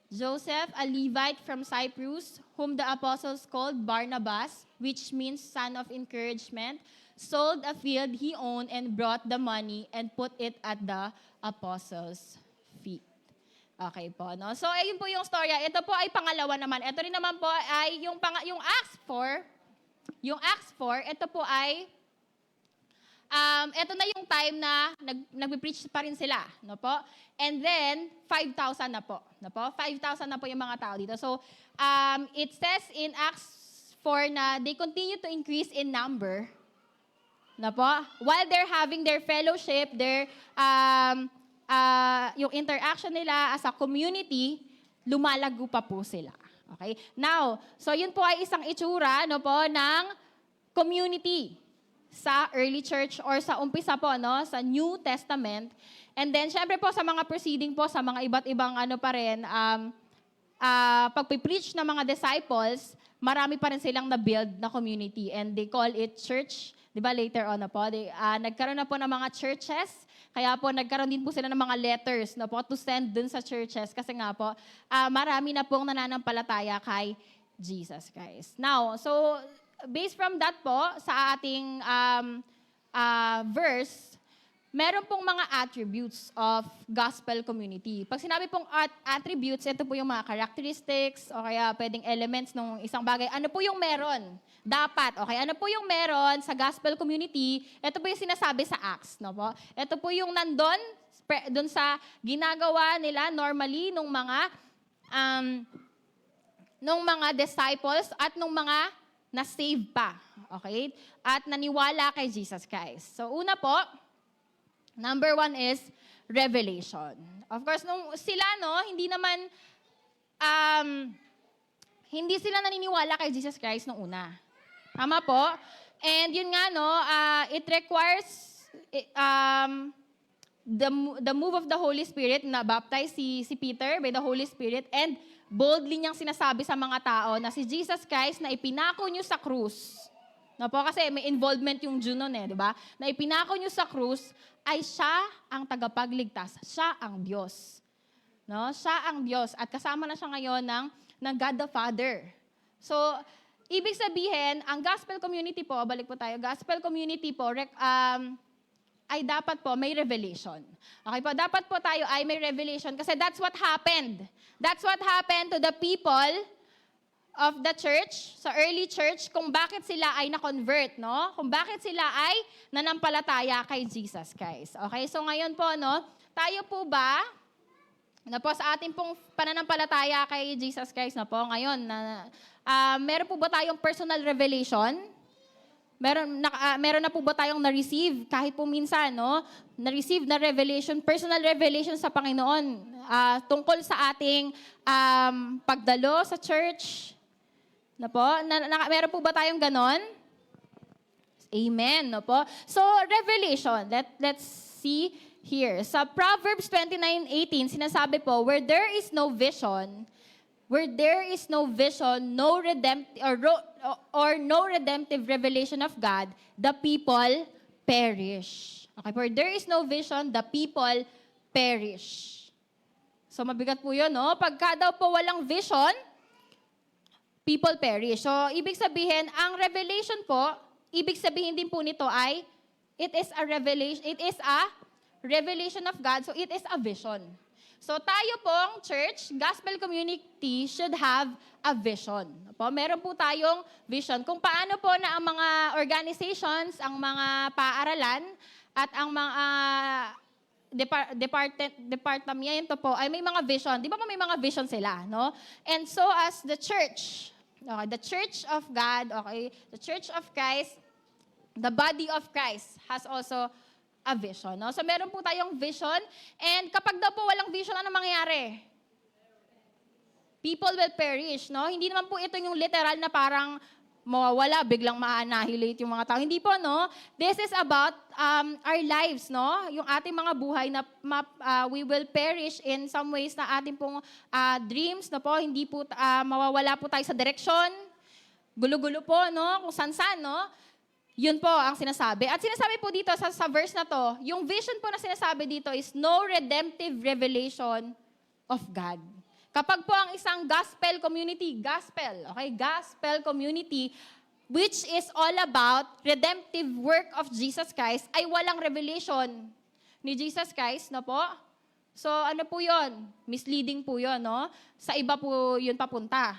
Joseph, a Levite from Cyprus, whom the apostles called Barnabas, which means son of encouragement, sold a field he owned and brought the money and put it at the apostles' feet. Okay po, no? So, ayun po yung storya. Ito po ay pangalawa naman. Ito rin naman po ay yung Acts 4. Yung Acts 4, ito po ay, ito na yung time na nag-preach pa rin sila, no po? And then, 5,000 na po. No po? 5,000 na po yung mga tao dito. So, it says in Acts 4 na they continue to increase in number. Na po? While they're having their fellowship, their yung interaction nila as a community, lumalago pa po sila. Okay? Now, so yun po ay isang itsura no po ng community sa early church or sa umpisa po no sa New Testament. And then syempre po sa mga proceeding po sa mga iba't ibang ano pa rin pagpipreach ng mga disciples, marami pa rin silang na-build na community and they call it church. 'Di ba later on na po, nagkaroon na po ng mga churches. Kaya po, nagkaroon din po sila ng mga letters na po to send dun sa churches kasi nga po, marami na pong nananampalataya kay Jesus Christ. Now, so, based from that po, sa ating verse, meron pong mga attributes of gospel community. Pag sinabi pong attributes, ito po yung mga characteristics o kaya pwedeng elements ng isang bagay. Ano po yung meron? Dapat. Okay, ano po yung meron sa gospel community? Ito po yung sinasabi sa Acts. No po? Ito po yung nandun, dun sa ginagawa nila normally nung mga disciples at nung mga na-save pa. Okay? At naniwala kay Jesus Christ. So una po, number 1 is revelation. Of course, nung sila, no, hindi sila naniniwala kay Jesus Christ nung una. Tama po? And yun nga, no, it requires the move of the Holy Spirit na baptize si Peter by the Holy Spirit and boldly niyang sinasabi sa mga tao na si Jesus Christ na ipinako niyo sa krus. No po, kasi may involvement yung Jew nun di ba? Na ipinako niyo sa krus ay siya ang tagapagligtas. Siya ang Diyos. No? Siya ang Diyos. At kasama na siya ngayon ng God the Father. So, ibig sabihin, ang gospel community po, balik po tayo, gospel community po, ay dapat po may revelation. Okay po, dapat po tayo ay may revelation kasi that's what happened. That's what happened to the people of the church, sa early church, kung bakit sila ay na-convert, no? Kung bakit sila ay nanampalataya kay Jesus Christ. Okay, so ngayon po, no, tayo po ba, na po sa ating pong pananampalataya kay Jesus Christ na po, ngayon, meron po ba tayong personal revelation? Meron na po ba tayong na-receive kahit po minsan, no? Na-receive na revelation, personal revelation sa Panginoon tungkol sa ating pagdalo sa church? Na po? Meron po ba tayong ganon? Amen, no po? So, revelation. Let's see here. Sa Proverbs 29:18, sinasabi po, where there is no vision, no redemptive revelation of God, the people perish. Okay, where there is no vision, the people perish. So, mabigat po yun, no? Pagka daw po walang vision, people perish. So, ibig sabihin, ang revelation po, ibig sabihin din po nito ay, it is a revelation of God, so it is a vision. So, tayo pong church, gospel community, should have a vision. Po, meron po tayong vision. Kung paano po na ang mga organizations, ang mga paaralan, at ang mga departamento po, ay may mga vision. Di ba may mga vision sila, no? And so, as the church, okay, the church of God, okay, the church of Christ, the body of Christ has also a vision. No? So meron po tayong vision and kapag daw po walang vision, ano mangyayari? People will perish. No? Hindi naman po ito yung literal na parang mawawala, biglang ma-annihilate yung mga tao. Hindi po, no? This is about our lives, no? Yung ating mga buhay na we will perish in some ways na ating pong dreams, no po? Hindi po, mawawala po tayo sa direksyon. Gulo-gulo po, no? Kung san-san, no? Yun po ang sinasabi. At sinasabi po dito sa verse na to, yung vision po na sinasabi dito is no redemptive revelation of God. Kapag po ang isang gospel community, gospel community, which is all about redemptive work of Jesus Christ, ay walang revelation ni Jesus Christ, no po? So, ano po yun? Misleading po yun, no? Sa iba po yun papunta.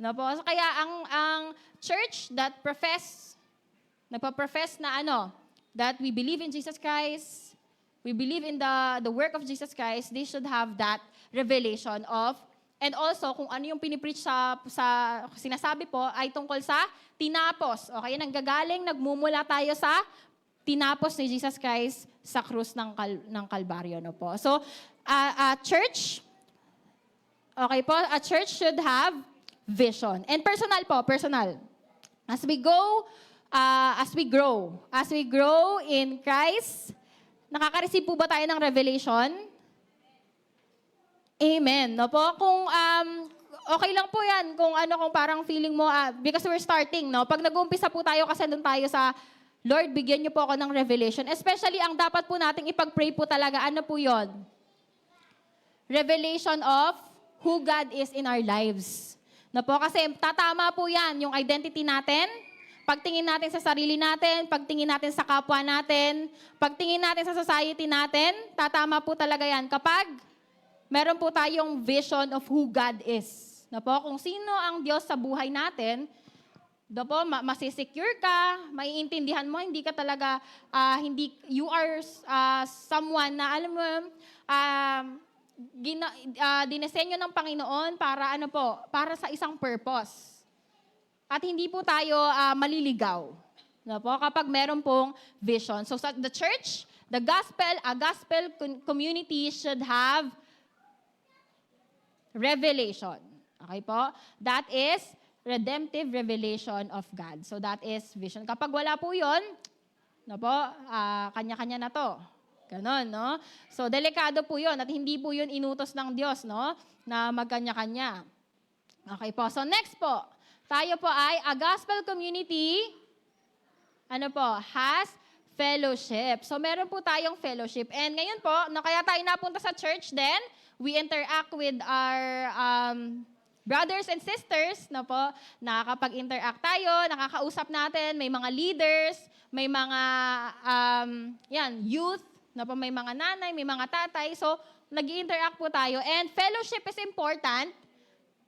No po? So, kaya ang church that nagpa-profess na that we believe in Jesus Christ, we believe in the work of Jesus Christ, they should have that revelation of And also, kung ano yung pinipreach sa sinasabi po, ay tungkol sa tinapos. Okay, nanggagaling, nagmumula tayo sa tinapos ni Jesus Christ sa krus ng Kalbaryo. No po. So, church, okay po, a church should have vision. And personal po, personal. As we grow in Christ, nakaka-receive po ba tayo ng revelation? Amen. No po, kung okay lang po 'yan kung parang feeling mo because we're starting, no. Pag nag-uumpisa po tayo kasi doon tayo sa Lord, bigyan niyo po ako ng revelation. Especially ang dapat po nating ipag-pray po talaga, ano po 'yon? Revelation of who God is in our lives. No po, kasi tatama po 'yan yung identity natin. Pagtingin natin sa sarili natin, pagtingin natin sa kapwa natin, pagtingin natin sa society natin, tatama po talaga yan kapag meron po tayong vision of who God is. Na po, kung sino ang Diyos sa buhay natin, na po, masisecure ka, maiintindihan mo, hindi ka talaga, you are someone na, alam mo, dinesenyo ng Panginoon para sa isang purpose. At hindi po tayo maliligaw. No po, kapag meron pong vision. So sa the church, a gospel community should have revelation. Okay po? That is redemptive revelation of God. So that is vision. Kapag wala po 'yon, no po, kanya-kanya na 'to. Ganon, no? So delikado po 'yon at hindi po 'yon inutos ng Diyos, no, na magkanya-kanya. Okay po. So next po, tayo po ay a gospel community, has fellowship. So meron po tayong fellowship. And ngayon po, kaya tayo napunta sa church then, we interact with our brothers and sisters, no po, nakakapag-interact tayo, nakakausap natin, may mga leaders, may mga youth, no po, may mga nanay, may mga tatay. So nag-interact po tayo. And fellowship is important.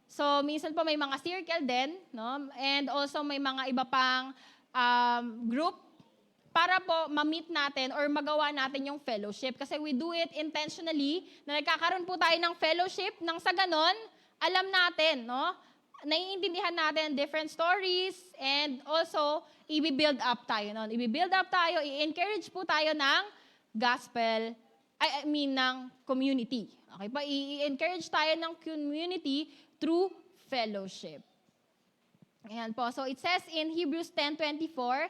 So, minsan po may mga circle din, no? And also may mga iba pang group para po ma-meet natin or magawa natin yung fellowship. Kasi we do it intentionally, na nagkakaroon po tayo ng fellowship, nang sa ganon, alam natin, no? Naiintindihan natin different stories and also, i-build up tayo, no? I-build up tayo, i-encourage po tayo ng gospel, ng community. Okay pa? I-encourage tayo ng community through fellowship. Ayan po. So it says in Hebrews 10:24,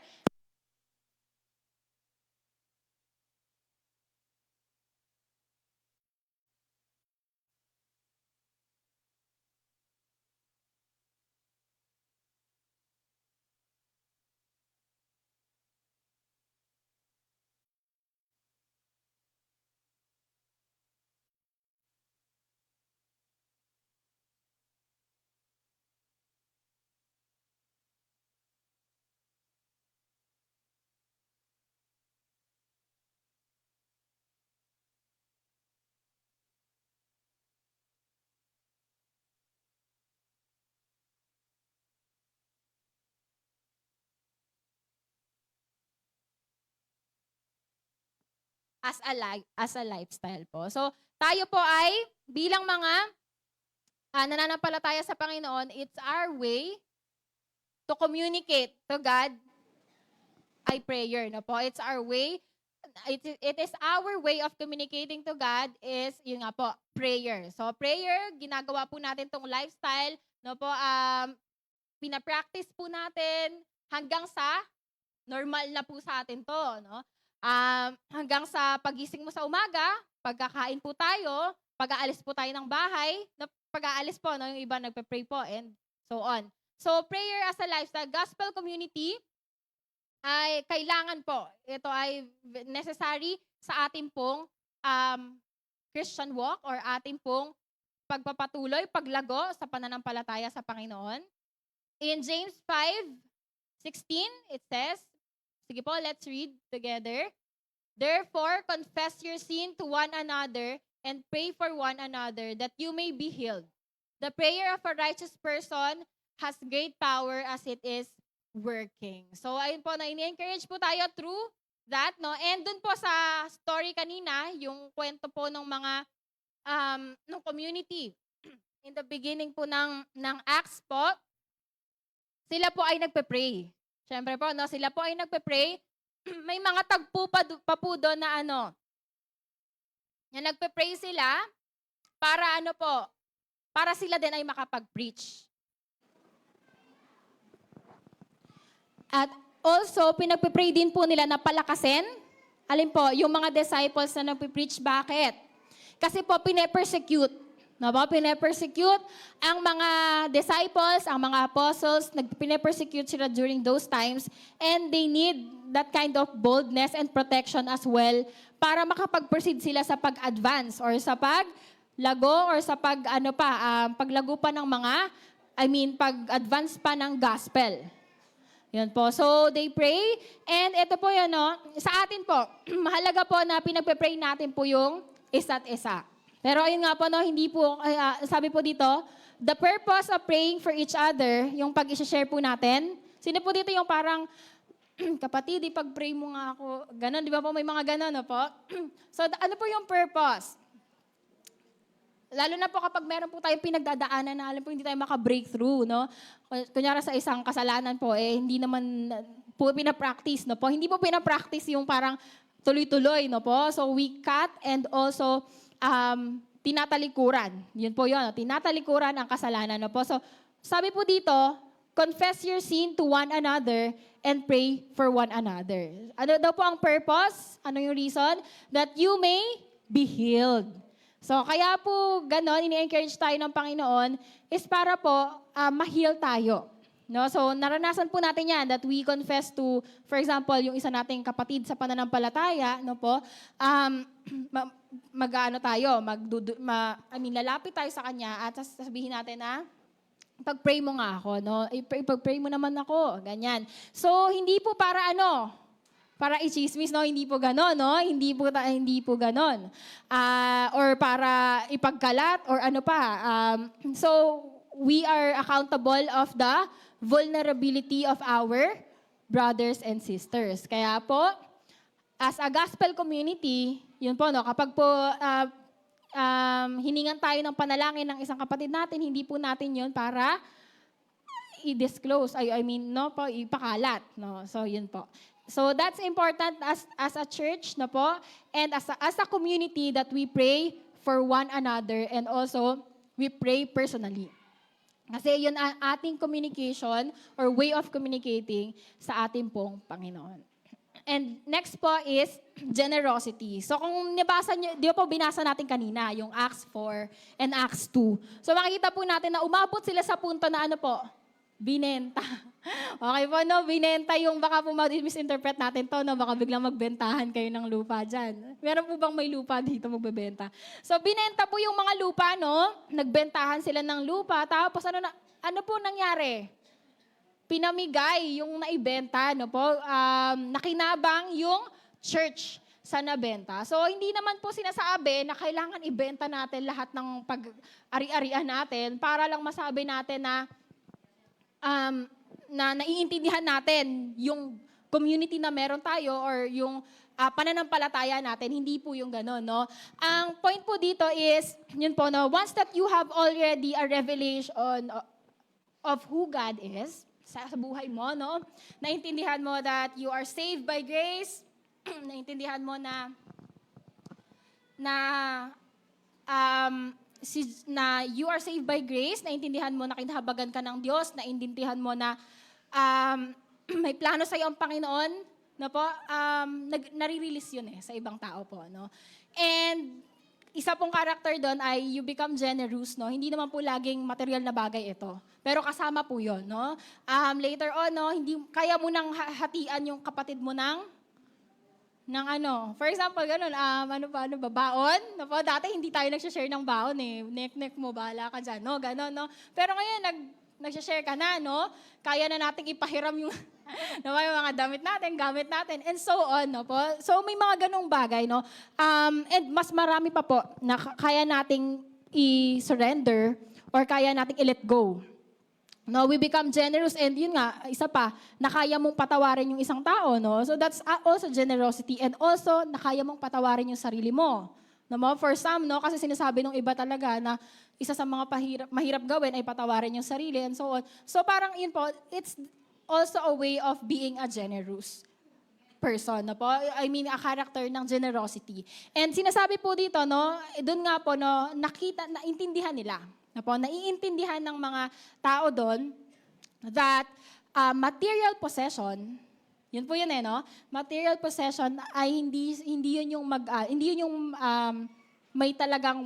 as a lifestyle po. So, tayo po ay bilang mga nananampalataya sa Panginoon, it's our way to communicate to God ay prayer, no po. It's our way, it is our way of communicating to God is, yun nga po, prayer. So, prayer, ginagawa po natin tong lifestyle, no po, pinapractice po natin hanggang sa normal na po sa atin to, no? Hanggang sa pagising mo sa umaga, pagkakain po tayo, pag-aalis po tayo ng bahay, pag-aalis po, no, yung iba nagpe-pray po, and so on. So, prayer as a lifestyle, gospel community, ay kailangan po. Ito ay necessary sa ating pong Christian walk or ating pong pagpapatuloy, paglago sa pananampalataya sa Panginoon. In James 5:16, it says, sige po, let's read together. Therefore, confess your sin to one another and pray for one another that you may be healed. The prayer of a righteous person has great power as it is working. So, ayun po, na-encourage po tayo through that, no? And dun po sa story kanina, yung kwento po ng mga, ng community. in the beginning po ng Acts po, sila po ay nagpe-pray. Siyempre po, no, sila po ay nagpe-pray. May mga tagpo pa po doon na na nagpe-pray sila para para sila din ay makapag-preach. At also, pinagpe-pray din po nila na palakasin. Alin po, yung mga disciples na nagpe-preach. Bakit? Kasi po, pine-persecute. No po? Pine-persecute ang mga disciples, ang mga apostles, pine-persecute sila during those times. And they need that kind of boldness and protection as well para makapag-proceed sila sa pag-advance or sa paglago or sa paglago pa ng pag-advance pa ng gospel. Yan po. So, they pray. And ito po yun, no? Sa atin po, mahalaga po na pinagpe-pray natin po yung isa't isa. Pero ayun nga po, no, hindi po, sabi po dito, the purpose of praying for each other, yung pag-share po natin, sino po dito yung parang, kapatid, ipag-pray mo nga ako. Ganon, di ba po? May mga ganon, no po? So, ano po yung purpose? Lalo na po kapag meron po tayong pinagdadaanan na alam po hindi tayo maka-breakthrough, no? Kunyara sa isang kasalanan po, hindi naman po pinapractice, no po? Hindi po pinapractice yung parang tuloy-tuloy, no po? So we cut and also tinatalikuran. Yun po yun, no? Tinatalikuran ang kasalanan, no po? So sabi po dito, confess your sin to one another and pray for one another. Ano daw po ang purpose? Ano yung reason? That you may be healed. So, kaya po ganon, ini-encourage tayo ng Panginoon is para po ma-heal tayo. No? So, naranasan po natin yan that we confess to, for example, yung isa nating kapatid sa pananampalataya, no po, lalapit tayo sa kanya at sasabihin natin na, pag-pray mo nga ako, no? Ipag-pray mo naman ako, ganyan. So, hindi po para para i-chismis, no? Hindi po gano'n, no? Hindi po gano'n. Or para ipagkalat or ano pa. So, we are accountable of the vulnerability of our brothers and sisters. Kaya po, as a gospel community, yun po, no? Kapag po hiningan tayo ng panalangin ng isang kapatid natin, hindi po natin yun para i-disclose, ipakalat, no? So, yun po. So that's important as a church na po and as a community that we pray for one another and also we pray personally. Kasi yun ang ating communication or way of communicating sa ating pong Panginoon. And next po is generosity. So kung nabasa niyo, di ba po binasa natin kanina yung Acts 4 and Acts 2. So makikita po natin na umabot sila sa punto na binenta. Okay po, no? Binenta yung baka po misinterpret natin to, no? Baka biglang magbentahan kayo ng lupa dyan. Meron po bang may lupa dito magbebenta? So, binenta po yung mga lupa, no? Nagbentahan sila ng lupa. Tapos, ano po nangyari? Pinamigay yung naibenta, no po? Nakinabang yung church sa nabenta. So, hindi naman po sinasabi na kailangan ibenta natin lahat ng pag-ari-arian natin para lang masabi natin na naiintindihan natin yung community na meron tayo or yung pananampalataya natin. Hindi po yung gano'n, no? Ang point po dito is, yun po, no? Once that you have already a revelation of who God is sa buhay mo, no? Naintindihan mo that you are saved by grace, naintindihan mo na you are saved by grace, naintindihan mo na kinahabagan ka ng Diyos, naintindihan mo na may plano sa iyo ang Panginoon, no po, nare-release yun sa ibang tao po, no? And isa pong character doon ay you become generous, no? Hindi naman po laging material na bagay ito. Pero kasama po yun, no? Later on, no, hindi kaya mo nang hatian yung kapatid mo for example, ganun, baon? No po, dati hindi tayo nagsha-share ng baon Nek mo, bahala ka dyan, no? Ganon, no? Pero ngayon, nagsha-share ka na, no? Kaya na nating ipahiram yung, yung mga damit natin, gamit natin, and so on, no po? So, may mga ganong bagay, no? And mas marami pa po na kaya nating i-surrender or kaya nating i-let go. No, we become generous and yun nga, isa pa, nakaya mong patawarin yung isang tao, no? So that's also generosity and also nakaya mong patawarin yung sarili mo. For some, no, kasi sinasabi ng iba talaga na isa sa mga mahirap gawin ay patawarin yung sarili and so on. So parang yun po, it's also a way of being a generous person, no po? I mean, a character ng generosity. And sinasabi po dito, no, doon nga po, no, naintindihan nila, no po, naiintindihan ng mga tao doon that material possession, yun po yun no? Material possession ay hindi yun yung may talagang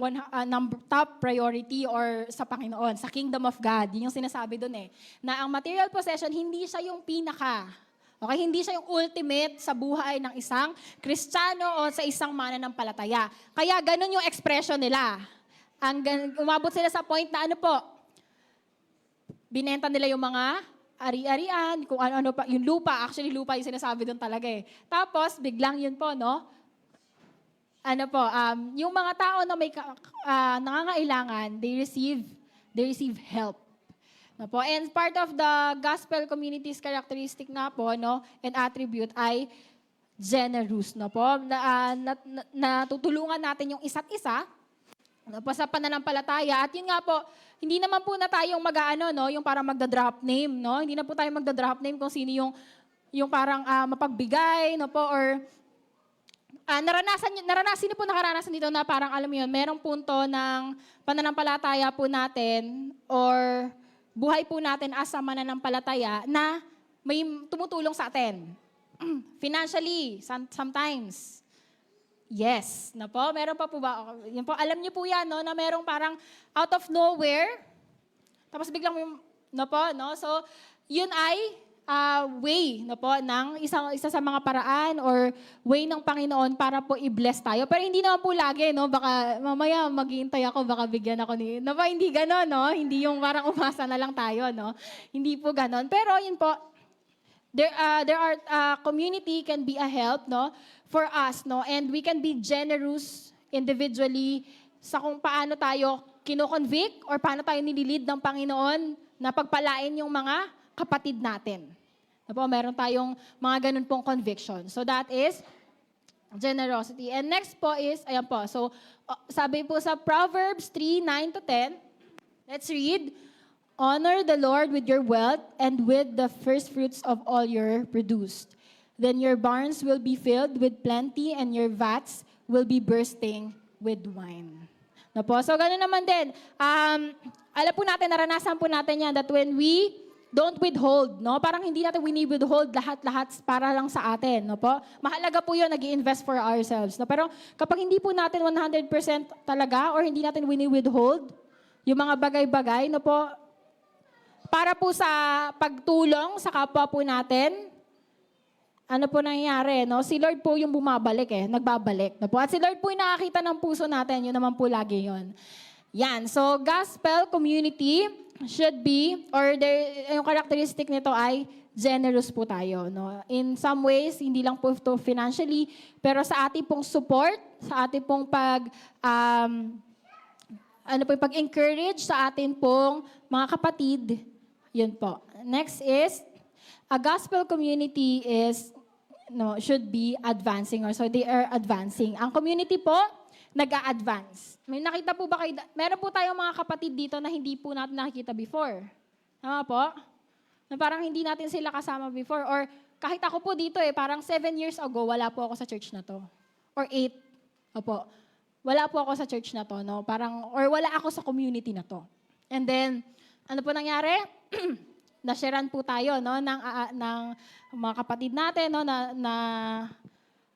top priority or sa Panginoon, sa kingdom of God. Yun yung sinasabi doon na ang material possession hindi siya yung pinaka. Okay, hindi siya yung ultimate sa buhay ng isang Kristiyano o sa isang mananampalataya. Kaya ganun yung expression nila. Umabot sila sa point na binenta nila yung mga ari-arian, kung ano pa, yung lupa, actually lupa yung sinasabi doon talaga Tapos, biglang yun po, no? Yung mga tao na may nangangailangan, they receive help. No po? And part of the gospel community's characteristic nga po, no, and attribute ay generous, no po? Natutulungan natin yung isa't isa, no po, sa pananampalataya. At yun nga po, hindi naman po na tayong yung parang magda-drop name, no? Hindi na po tayo magda-drop name kung sino yung parang mapagbigay, no po, or naranasan dito na parang alam mo yun, merong punto ng pananampalataya po natin or buhay po natin as a mananampalataya na may tumutulong sa atin. Financially, sometimes. Yes. Na po? Meron pa po ba? Yan po, alam niyo po yan, no? Na merong parang out of nowhere. Tapos biglang, no po, no? So, yun ay way, no po, ng isa sa mga paraan or way ng Panginoon para po i-bless tayo. Pero hindi naman po lagi, no? Baka mamaya maghihintay ako, baka bigyan ako no po, hindi gano'n, no? Hindi yung parang umasa na lang tayo, no? Hindi po gano'n. Pero yun po, there are community can be a help, no, for us, no, and we can be generous individually sa kung paano tayo kino-convict or paano tayo nililid ng Panginoon na pagpalain yung mga kapatid natin. Po, meron tayong mga ganun pong conviction. So that is generosity. And next po is, ayan po, so sabi po sa Proverbs 3:9-10, let's read, honor the Lord with your wealth and with the first fruits of all your produced. Then your barns will be filled with plenty and your vats will be bursting with wine. No po? So ganun naman din. Alam po natin, naranasan po natin yan that when we don't withhold, no? Parang hindi natin withhold lahat-lahat para lang sa atin, no po? Mahalaga po 'yun, nag-i-invest for ourselves, no? Pero kapag hindi po natin 100% talaga or hindi natin withhold yung mga bagay-bagay, no po? Para po sa pagtulong sa kapwa po natin, ano po nangyayari, no? Si Lord po yung bumabalik nagbabalik, no po? At si Lord po yung nakakita ng puso natin, yun naman po lagi 'yun. Yan, so gospel community should be, or yung characteristic nito ay generous po tayo. No? In some ways, hindi lang po ito financially, pero sa ating pong support, sa ating pong pag-encourage sa ating pong mga kapatid, yun po. Next is, a gospel community should be advancing, or so they are advancing. Ang community po, nag-a-advance. May nakita po ba kayo? Meron po tayong mga kapatid dito na hindi po natin nakikita before. Tama po? Na parang hindi natin sila kasama before. Or kahit ako po dito parang 7 years ago, wala po ako sa church na to. Or 8. Opo. Wala po ako sa church na to. No? Parang, or wala ako sa community na to. And then, ano po nangyari? Na-sharean po tayo no? ng mga kapatid natin no?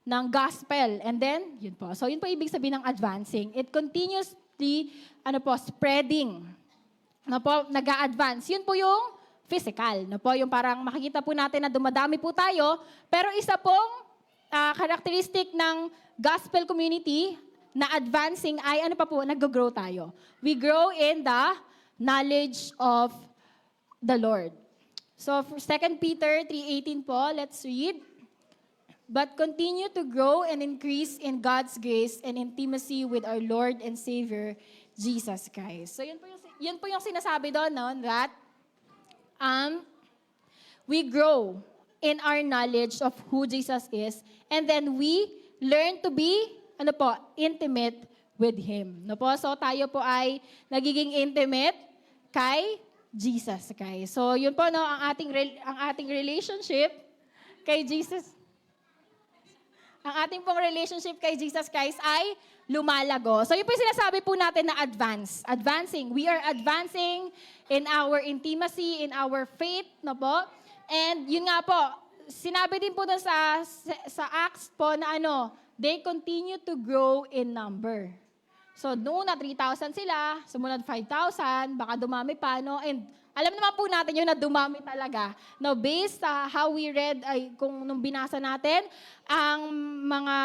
ng gospel. And then, yun po. So, yun po ibig sabihin ng advancing. It continuously, spreading. No po, nag-a-advance. Yun po yung physical. No po, yung parang makikita po natin na dumadami po tayo. Pero isa pong characteristic ng gospel community na advancing ay nag-grow tayo. We grow in the knowledge of the Lord. So, 2 Peter 3:18 po, let's read. But continue to grow and increase in God's grace and intimacy with our Lord and Savior, Jesus Christ. So yun po yung sinasabi doon, no, that we grow in our knowledge of who Jesus is, and then we learn to be intimate with Him. No po? So tayo po ay nagiging intimate kay Jesus Christ. So yun po no ang ating relationship kay Jesus. Ang ating pong relationship kay Jesus Christ ay lumalago. So yun po yung sinasabi po natin na advancing. We are advancing in our intimacy, in our faith, no po? And yun nga po, sinabi din po dun sa Acts po na they continue to grow in number. So noon na 3,000 sila, sumunod 5,000, baka dumami pa, no? And alam naman po natin yun na dumami talaga. No, based sa how we read, kung nung binasa natin, ang mga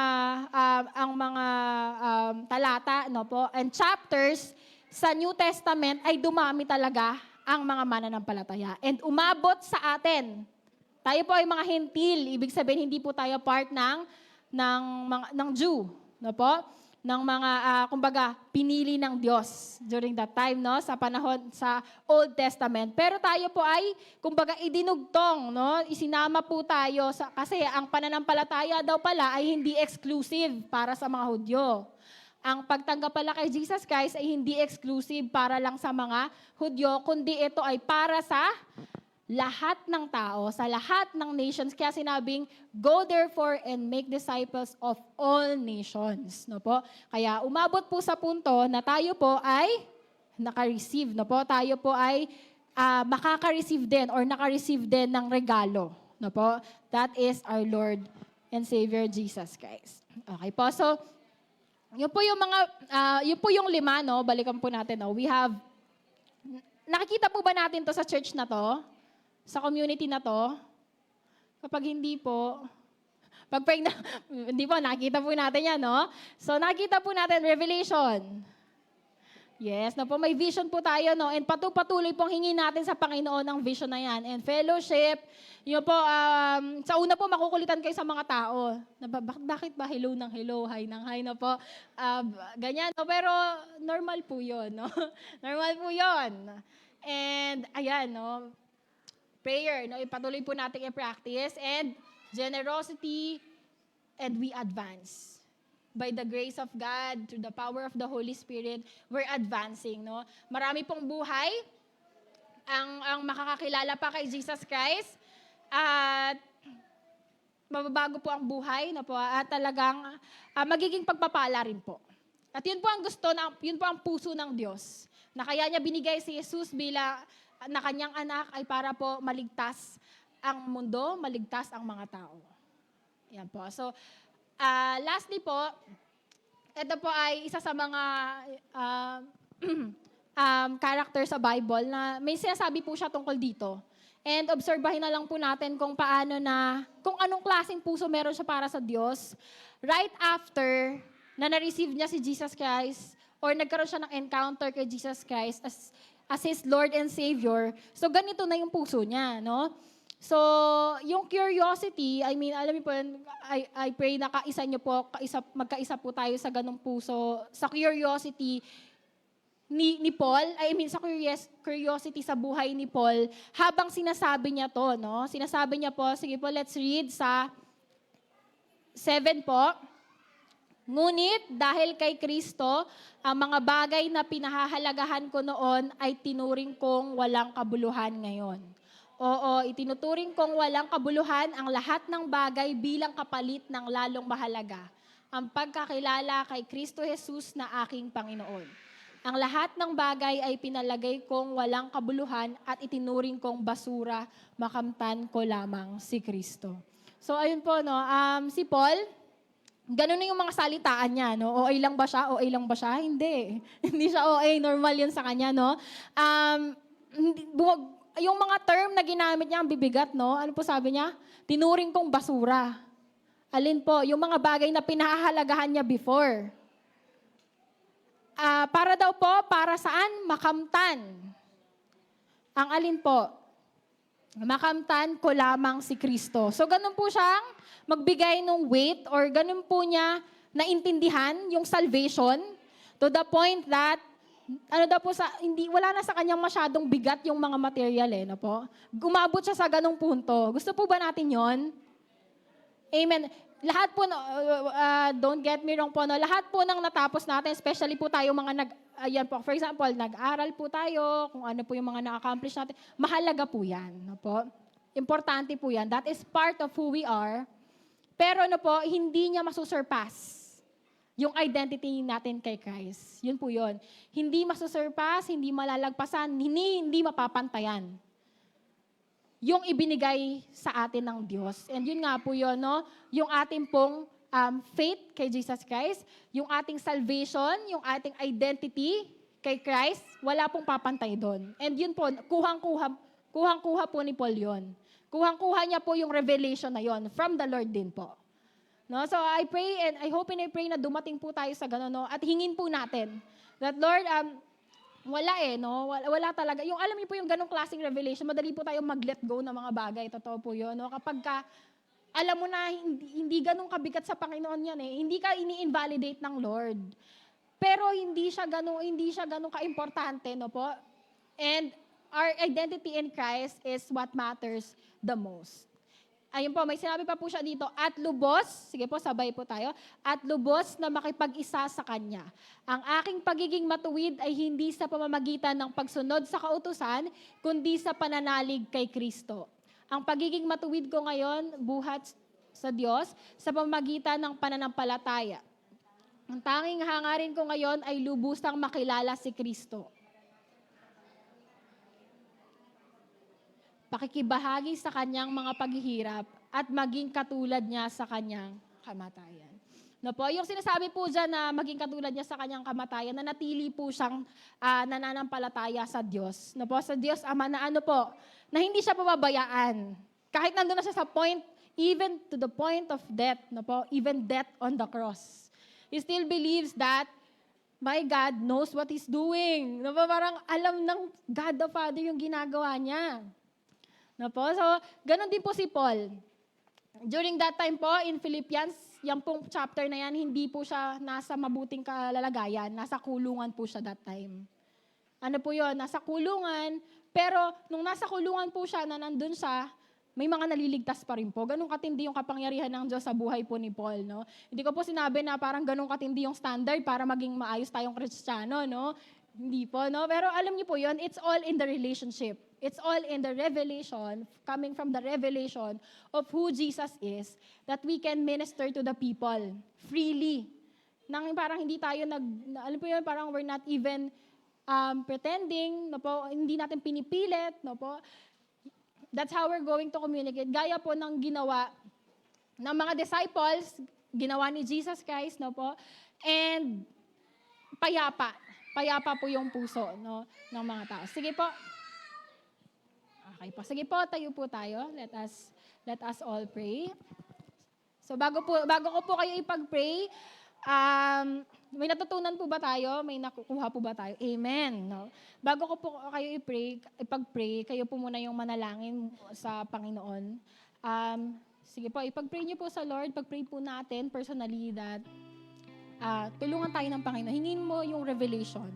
talata, no po, and chapters sa New Testament ay dumami talaga ang mga mananampalataya. And umabot sa atin. Tayo po ay mga hentil, ibig sabihin hindi po tayo part ng Jew, no po? Ng mga, kumbaga, pinili ng Diyos during that time, no? Sa panahon, sa Old Testament. Pero tayo po ay, kumbaga, idinugtong, no? Isinama po tayo, kasi ang pananampalataya daw pala ay hindi exclusive para sa mga Hudyo. Ang pagtanggap pala kay Jesus Christ ay hindi exclusive para lang sa mga Hudyo, kundi ito ay para sa lahat ng tao, sa lahat ng nations. Kaya sinabing, go therefore and make disciples of all nations. No po? Kaya umabot po sa punto na tayo po ay naka-receive. No po? Tayo po ay makaka-receive din or naka-receive din ng regalo. No po? That is our Lord and Savior Jesus Christ. Okay po? So, yun po yung 5, no? Balikan po natin, no? We have, nakikita po ba natin to sa church na to? Sa community na to? Kapag hindi po, hindi po, nakita po natin yan, no? So, nakita po natin, Revelation. Yes, no po, may vision po tayo, no? And patuloy pong hingin natin sa Panginoon ang vision na yan. And fellowship, yun po, sa una po, makukulitan kayo sa mga tao. Bakit ba hello ng hello, hi ng hi, no po? Ganyan, no? Pero normal po yun, no? Normal po yun. And, ayan, no? Prayer, no? Ipatuloy po natin i-practice. And generosity, and we advance. By the grace of God, through the power of the Holy Spirit, we're advancing, no? Marami pong buhay ang makakakilala pa kay Jesus Christ. At mababago po ang buhay, no po? At talagang magiging pagpapala rin po. At yun po ang yun po ang puso ng Diyos. Na kaya niya binigay si Jesus bilang na kanyang anak ay para po maligtas ang mundo, maligtas ang mga tao. Yan po. So, lastly po, ito po ay isa sa mga character sa Bible na may sinasabi po siya tungkol dito. And obserbahin na lang po natin kung anong klaseng puso meron siya para sa Diyos. Right after na na-receive niya si Jesus Christ or nagkaroon siya ng encounter kay Jesus Christ as His Lord and Savior. So, ganito na yung puso niya, no? So, yung curiosity, alam niyo po, I pray na kaisa niyo po, magkaisa po tayo sa ganung puso. Sa curiosity ni Paul, sa curiosity sa buhay ni Paul, habang sinasabi niya to, no? Sinasabi niya po, sige po, let's read sa 7 po. Ngunit dahil kay Kristo, ang mga bagay na pinahahalagahan ko noon ay tinuring kong walang kabuluhan ngayon. Oo, itinuturing kong walang kabuluhan ang lahat ng bagay bilang kapalit ng lalong mahalaga, ang pagkakilala kay Kristo Jesus na aking Panginoon. Ang lahat ng bagay ay pinalagay kong walang kabuluhan at itinuring kong basura, makamtan ko lamang si Kristo. So ayun po, no, si Paul, ganun na yung mga salitaan niya, no? OA lang ba siya? OA lang ba siya? Hindi. Hindi siya OA. Normal yun sa kanya, no? Yung mga term na ginamit niya, ang bibigat, no? Ano po sabi niya? Tinuring kong basura. Alin po? Yung mga bagay na pinahahalagahan niya before. Para daw po, para saan? Makamtan. Ang alin po? Makamtan ko lamang si Kristo. So, ganun po siyang magbigay ng weight or ganun po niya naintindihan yung salvation to the point that wala na sa kanyang masyadong bigat yung mga material, no po? Gumabot siya sa ganung punto. Gusto po ba natin yon? Amen. lahat po, don't get me wrong po, no, lahat po ng natapos natin, especially po tayo mga ayan po, for example, nag-aral po tayo, kung ano po yung mga na-accomplish natin, mahalaga po yan. No po? Importante po yan. That is part of who we are. Pero ano po, hindi niya masusurpass yung identity natin kay Christ. Yun po yun. Hindi masusurpass, hindi malalagpasan, hindi mapapantayan yung ibinigay sa atin ng Diyos. And yun nga po yun, no? Yung ating pong faith kay Jesus Christ, yung ating salvation, yung ating identity kay Christ, wala pong papantay doon. And yun po, kuhang-kuha po ni Paul yun. Kuhang-kuha niya po yung revelation na yun from the Lord din po. No? So I pray and I hope and I pray na dumating po tayo sa gano'n, no? At hingin po natin that Lord, wala no? Wala talaga. Yung alam niyo po yung ganong klaseng revelation, madali po tayong mag-let go ng mga bagay. Totoo po yun, no? Kapag alam mo na hindi ganong kabigat sa Panginoon yan eh. Hindi ka ini-invalidate ng Lord. Pero hindi siya ganong ka-importante, no po? And our identity in Christ is what matters the most. Ayun po, may sinabi pa po siya dito, at lubos, sige po, sabay po tayo, at lubos na makipag-isa sa Kanya. Ang aking pagiging matuwid ay hindi sa pamamagitan ng pagsunod sa kautusan, kundi sa pananalig kay Kristo. Ang pagiging matuwid ko ngayon, buhat sa Diyos, sa pamamagitan ng pananampalataya. Ang tanging hangarin ko ngayon ay lubusang makilala si Kristo. Pakikibahagi sa kanyang mga paghihirap at maging katulad niya sa kanyang kamatayan. No po, yung sinasabi po dyan na maging katulad niya sa kanyang kamatayan, na natili po siyang nananampalataya sa Diyos. No po, sa Diyos Ama na ano po, na hindi siya pababayaan. Kahit nandun na siya sa point, even to the point of death, no po, even death on the cross. He still believes that my God knows what He's doing. No po, parang alam ng God the Father yung ginagawa niya. No po? So, ganun din po si Paul. During that time po, in Philippians, yung pong chapter na yan, hindi po siya nasa mabuting kalalagayan. Nasa kulungan po siya that time. Ano po yun? Nasa kulungan. Pero, nung nasa kulungan po siya, na nandun siya, may mga naliligtas pa rin po. Ganun katindi yung kapangyarihan ng Diyos sa buhay po ni Paul. No? Hindi ko po sinabi na parang ganun katindi yung standard para maging maayos tayong Kristiyano. No? Hindi po. No? Pero alam niyo po yun, it's all in the relationship. It's all in the revelation, coming from the revelation of who Jesus is, that we can minister to the people freely. Nang parang hindi tayo alam po yun, parang we're not even pretending, no po, hindi natin pinipilit, no po. That's how we're going to communicate. Gaya po ng ginawa ng mga disciples, ginawa ni Jesus Christ, no po, and payapa po yung puso, no, ng mga tao. Sige po. Okay po. Sige po, tayo po tayo. Let us all pray. So bago ko po kayo ipag-pray, may natutunan po ba tayo? May nakukuha po ba tayo? Amen. No? Bago ko po kayo ipag-pray, kayo po muna yung manalangin sa Panginoon. Sige po, ipag-pray niyo po sa Lord. Pag-pray po natin personally that tulungan tayo ng Panginoon. Hingin mo yung revelation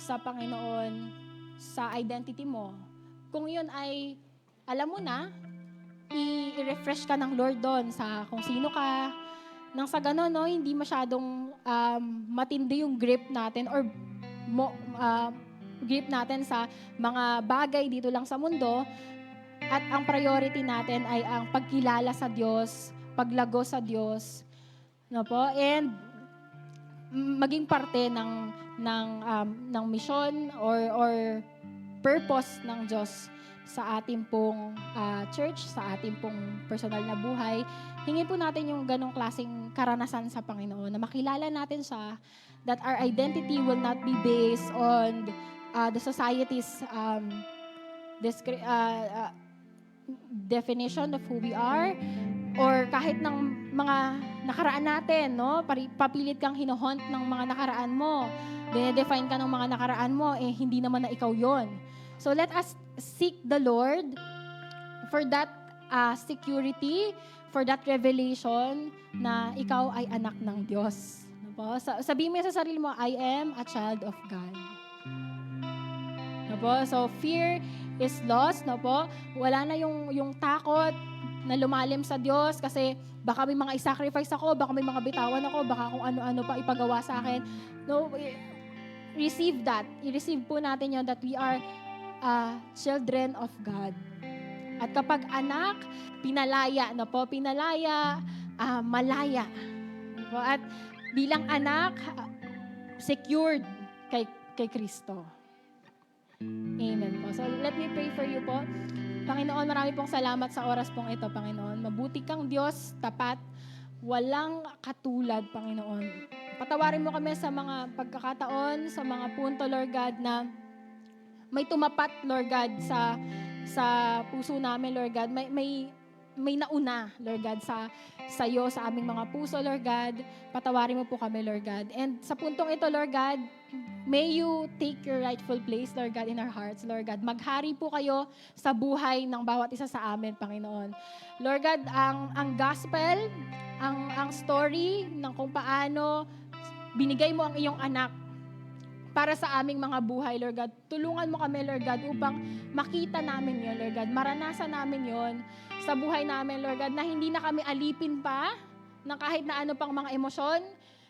sa Panginoon, sa identity mo. Kung yun ay, alam mo na, i-refresh ka ng Lord doon sa kung sino ka. Nang sa gano'n, no, hindi masyadong matindi yung grip natin or grip natin sa mga bagay dito lang sa mundo. At ang priority natin ay ang pagkilala sa Diyos, paglago sa Diyos. No po? And maging parte ng mission or purpose ng Diyos sa ating pong church, sa ating pong personal na buhay. Hingin po natin yung ganong klaseng karanasan sa Panginoon, na makilala natin siya, that our identity will not be based on the society's definition of who we are, or kahit ng mga nakaraan natin, no? Papilit kang hinohunt ng mga nakaraan mo, dinedefine ka ng mga nakaraan mo, hindi naman na ikaw yon. So let us seek the Lord for that security, for that revelation na ikaw ay anak ng Diyos. No po? Sabihin mo sa sarili mo, I am a child of God. No po? So fear is lost, no po? Wala na yung takot, na lumalim sa Diyos kasi baka may mga i-sacrifice ako, baka may mga bitawan ako, baka kung ano-ano pa ipagawa sa akin. No, receive that. I-receive po natin yon that we are children of God. At kapag anak, pinalaya na po. Pinalaya, malaya. Po. At bilang anak, secured kay Kristo. Amen po. So let me pray for you po. Panginoon, marami pong salamat sa oras pong ito, Panginoon. Mabuti kang Diyos, tapat, walang katulad, Panginoon. Patawarin mo kami sa mga pagkakataon, sa mga punto, Lord God, na may tumapat, Lord God, sa puso namin, Lord God. May nauna, Lord God, sa iyo, sa aming mga puso, Lord God. Patawarin mo po kami, Lord God. And sa puntong ito, Lord God, may you take your rightful place, Lord God, in our hearts, Lord God. Maghari po kayo sa buhay ng bawat isa sa amin, Panginoon. Lord God, ang gospel, ang story ng kung paano binigay mo ang iyong anak para sa aming mga buhay, Lord God. Tulungan mo kami, Lord God, upang makita namin yon, Lord God. Maranasan namin yon sa buhay namin, Lord God, na hindi na kami alipin pa ng kahit na ano pang mga emosyon.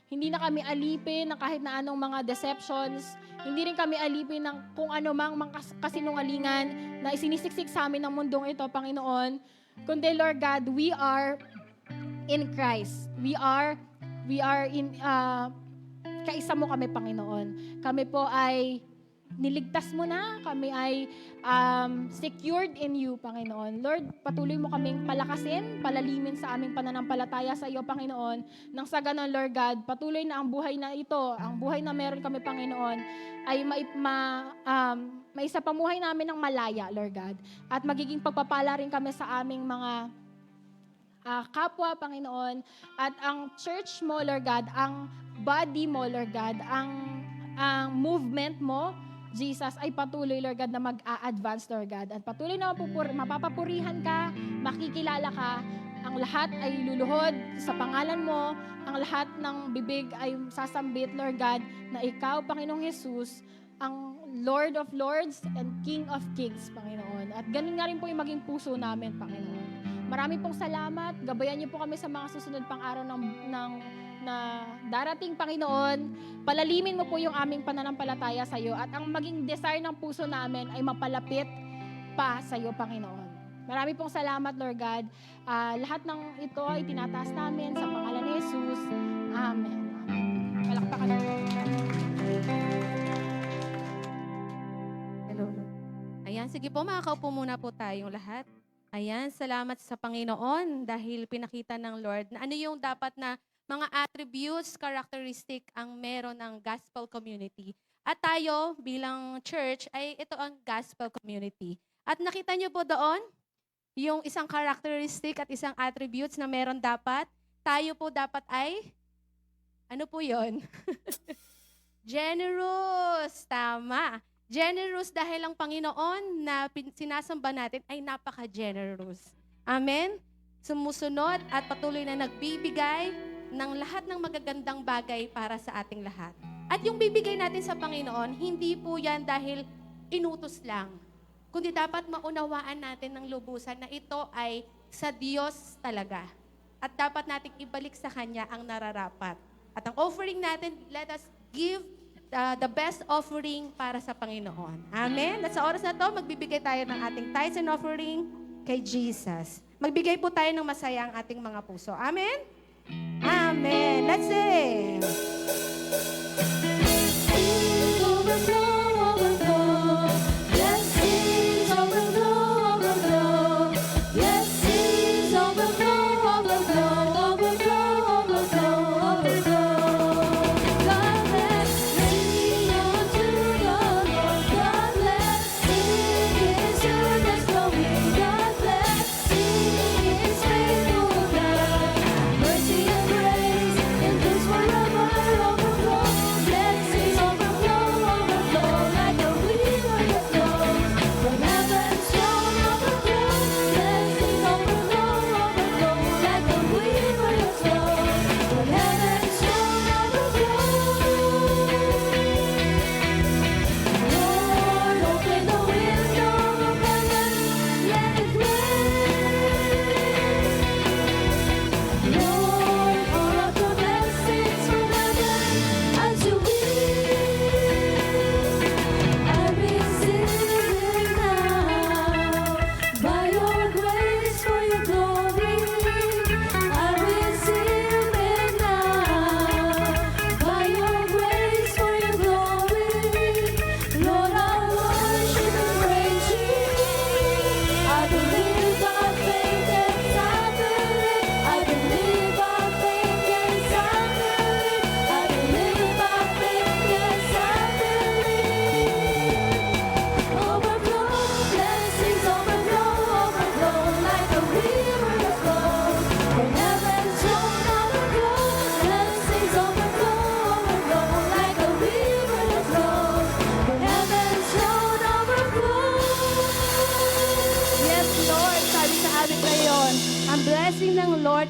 Hindi na kami alipin ng kahit na anong mga deceptions. Hindi rin kami alipin ng kung ano mang kasinungalingan na isinisiksik sa amin ng mundong ito, Panginoon. Kundi, Lord God, we are in Christ. We are in kaisa mo kami, Panginoon. Kami po ay niligtas mo na. Kami ay secured in you, Panginoon. Lord, patuloy mo kaming palakasin, palalimin sa aming pananampalataya sa iyo, Panginoon. Nang sa ganon, Lord God, patuloy na ang buhay na ito, ang buhay na meron kami, Panginoon, ay maisapamuhay namin ng malaya, Lord God. At magiging pagpapala rin kami sa aming mga kapwa, Panginoon. At ang church mo, Lord God, ang body mo, Lord God, ang movement mo, Jesus, ay patuloy, Lord God, na mag-a-advance, Lord God. At patuloy na mapapapurihan ka, makikilala ka, ang lahat ay luluhod sa pangalan mo, ang lahat ng bibig ay sasambit, Lord God, na ikaw, Panginoong Jesus, ang Lord of Lords and King of Kings, Panginoon. At ganun nga rin po yung maging puso namin, Panginoon. Marami pong salamat. Gabayan niyo po kami sa mga susunod pang araw na darating, Panginoon. Palalimin mo po yung aming pananampalataya sa iyo at ang maging desire ng puso namin ay mapalapit pa sa iyo, Panginoon. Marami pong salamat, Lord God. Lahat ng ito ay tinataas namin sa pangalan ni Jesus. Amen. Palakpakan natin. Hello. Ayan, sige po, makakaupo muna po tayong lahat. Ayan, salamat sa Panginoon dahil pinakita ng Lord na ano yung dapat na mga attributes, characteristic ang meron ng gospel community. At tayo bilang church ay ito ang gospel community. At nakita niyo po doon yung isang characteristic at isang attributes na meron dapat. Tayo po dapat ay, ano po yon? Generous, tama. Generous dahil ang Panginoon na sinasamba natin ay napaka-generous. Amen? Sumusunod at patuloy na nagbibigay ng lahat ng magagandang bagay para sa ating lahat. At yung bibigay natin sa Panginoon, hindi po yan dahil inutos lang. Kundi dapat maunawaan natin ng lubusan na ito ay sa Diyos talaga. At dapat nating ibalik sa Kanya ang nararapat. At ang offering natin, let us give the best offering para sa Panginoon. Amen? At sa oras na to, magbibigay tayo ng ating tithes and offering kay Jesus. Magbigay po tayo ng masaya ang ating mga puso. Amen? Amen. Let's sing. Overflow, overflow. Blessings overflow, overflow. Blessings overflow, overflow, overflow, overflow, overflow. God bless, sing unto the Lord. God bless, sing His goodness flowing. God bless, sing His faithful love. Mercy and grace endures forever.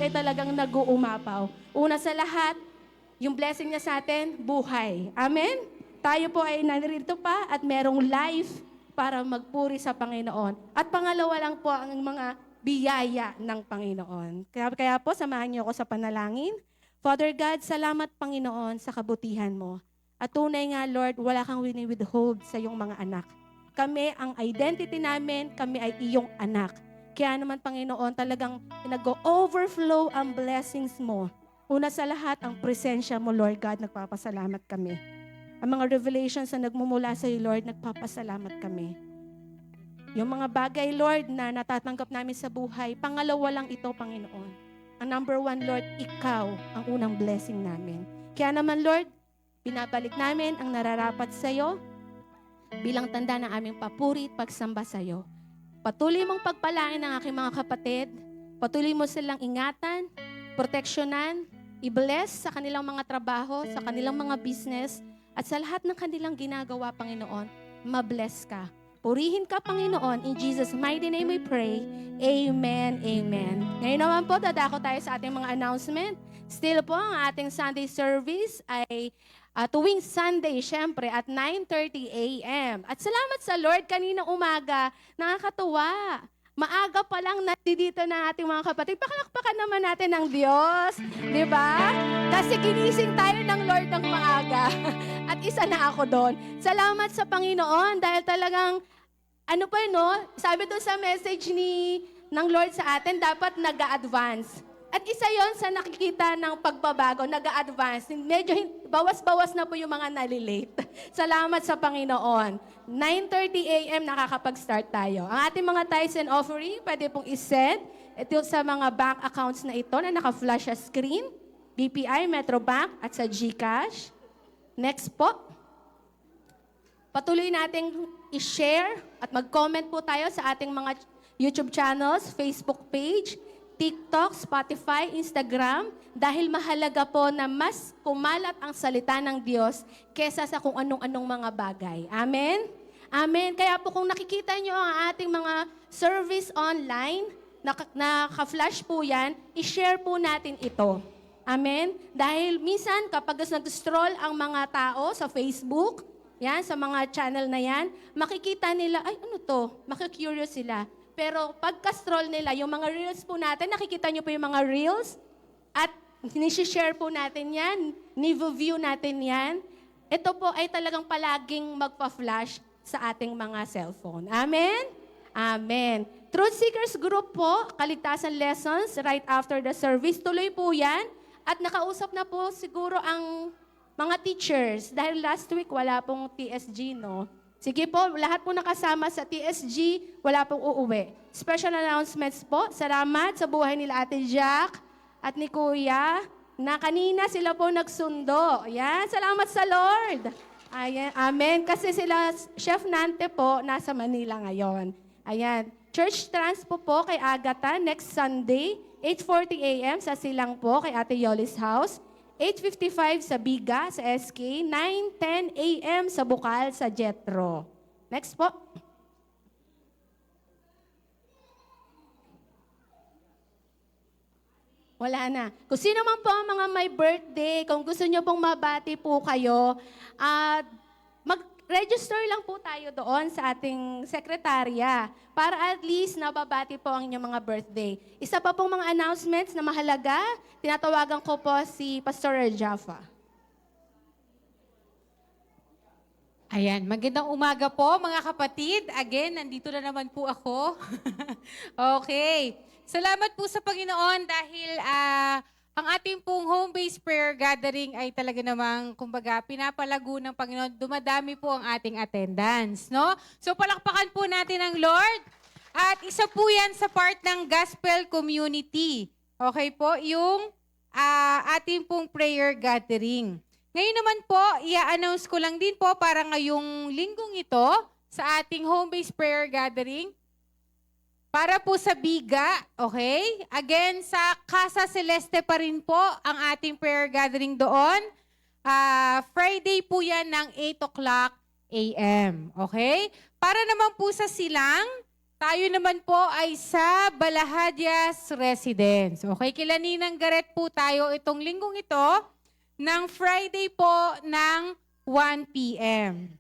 ay talagang nag-uumapaw. Una sa lahat, yung blessing niya sa atin, buhay. Amen? Tayo po ay narito pa at merong life para magpuri sa Panginoon. At pangalawa lang po ang mga biyaya ng Panginoon. Kaya po, samahan niyo ako sa panalangin. Father God, salamat Panginoon sa kabutihan mo. At tunay nga, Lord, wala kang wini-withhold sa iyong mga anak. Kami, ang identity namin, kami ay iyong anak. Kaya naman, Panginoon, talagang nag-overflow ang blessings mo. Una sa lahat, ang presensya mo, Lord God, nagpapasalamat kami. Ang mga revelations na nagmumula sa iyo, Lord, nagpapasalamat kami. Yung mga bagay, Lord, na natatanggap namin sa buhay, pangalawa lang ito, Panginoon. Ang number one, Lord, ikaw ang unang blessing namin. Kaya naman, Lord, binabalik namin ang nararapat sa iyo bilang tanda ng aming papuri at pagsamba sa iyo. Patuloy mong pagpalain ang aking mga kapatid. Patuloy mo silang ingatan, proteksyonan, i-bless sa kanilang mga trabaho, sa kanilang mga business, at sa lahat ng kanilang ginagawa, Panginoon, ma-bless ka. Purihin ka, Panginoon. In Jesus' mighty name we pray. Amen, amen. Ngayon naman po, dadako tayo sa ating mga announcement. Still po, ang ating Sunday service ay tuwing Sunday, syempre, at 9:30 a.m. At salamat sa Lord, kaninang umaga, nakakatuwa. Maaga pa lang nandito na ating mga kapatid. Pakalakpakan naman natin ng Diyos. Di ba? Kasi ginising tayo ng Lord ng maaga. At isa na ako doon. Salamat sa Panginoon dahil talagang, sabi doon sa message ng Lord sa atin, dapat nag-a-advance. At isa yon sa nakikita ng pagbabago, nag-a-advance. Medyo bawas-bawas na po yung mga nalilate. Salamat sa Panginoon. 9:30 a.m. nakakapag-start tayo. Ang ating mga tithes and offering, pwede pong isend ito sa mga bank accounts na ito na naka-flash sa screen, BPI, Metrobank, at sa GCash. Next po. Patuloy nating i-share at mag-comment po tayo sa ating mga YouTube channels, Facebook page, TikTok, Spotify, Instagram, dahil mahalaga po na mas kumalat ang salita ng Diyos kesa sa kung anong-anong mga bagay. Amen? Amen. Kaya po kung nakikita nyo ang ating mga service online, naka-flash po yan, i-share po natin ito. Amen? Dahil minsan kapag nag-scroll ang mga tao sa Facebook, yan, sa mga channel na yan, makikita nila, ay ano to? Makikurious sila. Pero pagka-scroll nila, yung mga reels po natin, nakikita nyo po yung mga reels at nisi-share po natin yan, ni-view natin yan. Ito po ay talagang palaging magpa-flash sa ating mga cellphone. Amen? Amen. Truth Seekers Group po, Kaligtasan Lessons right after the service. Tuloy po yan. At nakausap na po siguro ang mga teachers. Dahil last week wala pong TSG, no? Sige po, lahat po nakasama sa TSG, wala pong uuwi. Special announcements po, salamat sa buhay nila Ate Jack at ni Kuya, na kanina sila po nagsundo. Yan, salamat sa Lord. Ayan, amen. Kasi sila, Chef Nante po, nasa Manila ngayon. Ayan, church transpo po kay Agatha next Sunday, 8:40 a.m. sa Silang po kay Ate Yoli's house. 8:55 sa Biga, sa SK, 9:10 a.m. sa Bukal, sa Jetro. Next po. Wala na. Kung sino man po ang mga may birthday, kung gusto nyo pong mabati po kayo, mag-register lang po tayo doon sa ating sekretarya para at least nababati po ang inyong mga birthday. Isa pa pong mga announcements na mahalaga, tinatawagan ko po si Pastor Jaffa. Ayan, magandang umaga po mga kapatid. Again, nandito na naman po ako. Okay. Salamat po sa Panginoon dahil ang ating pong home-based prayer gathering ay talaga namang, kumbaga, pinapalago ng Panginoon. Dumadami po ang ating attendance, no? So, palakpakan po natin ang Lord. At isa po yan sa part ng gospel community. Okay po? Yung ating pong prayer gathering. Ngayon naman po, i-announce ko lang din po para ngayong linggong ito sa ating home-based prayer gathering. Para po sa Biga, okay? Again, sa Casa Celeste pa rin po ang ating prayer gathering doon. Friday po yan ng 8 o'clock a.m. Okay? Para naman po sa Silang, tayo naman po ay sa Balahadias Residence. Okay, kila Ninang Garet po tayo itong linggong ito ng Friday po ng 1 p.m.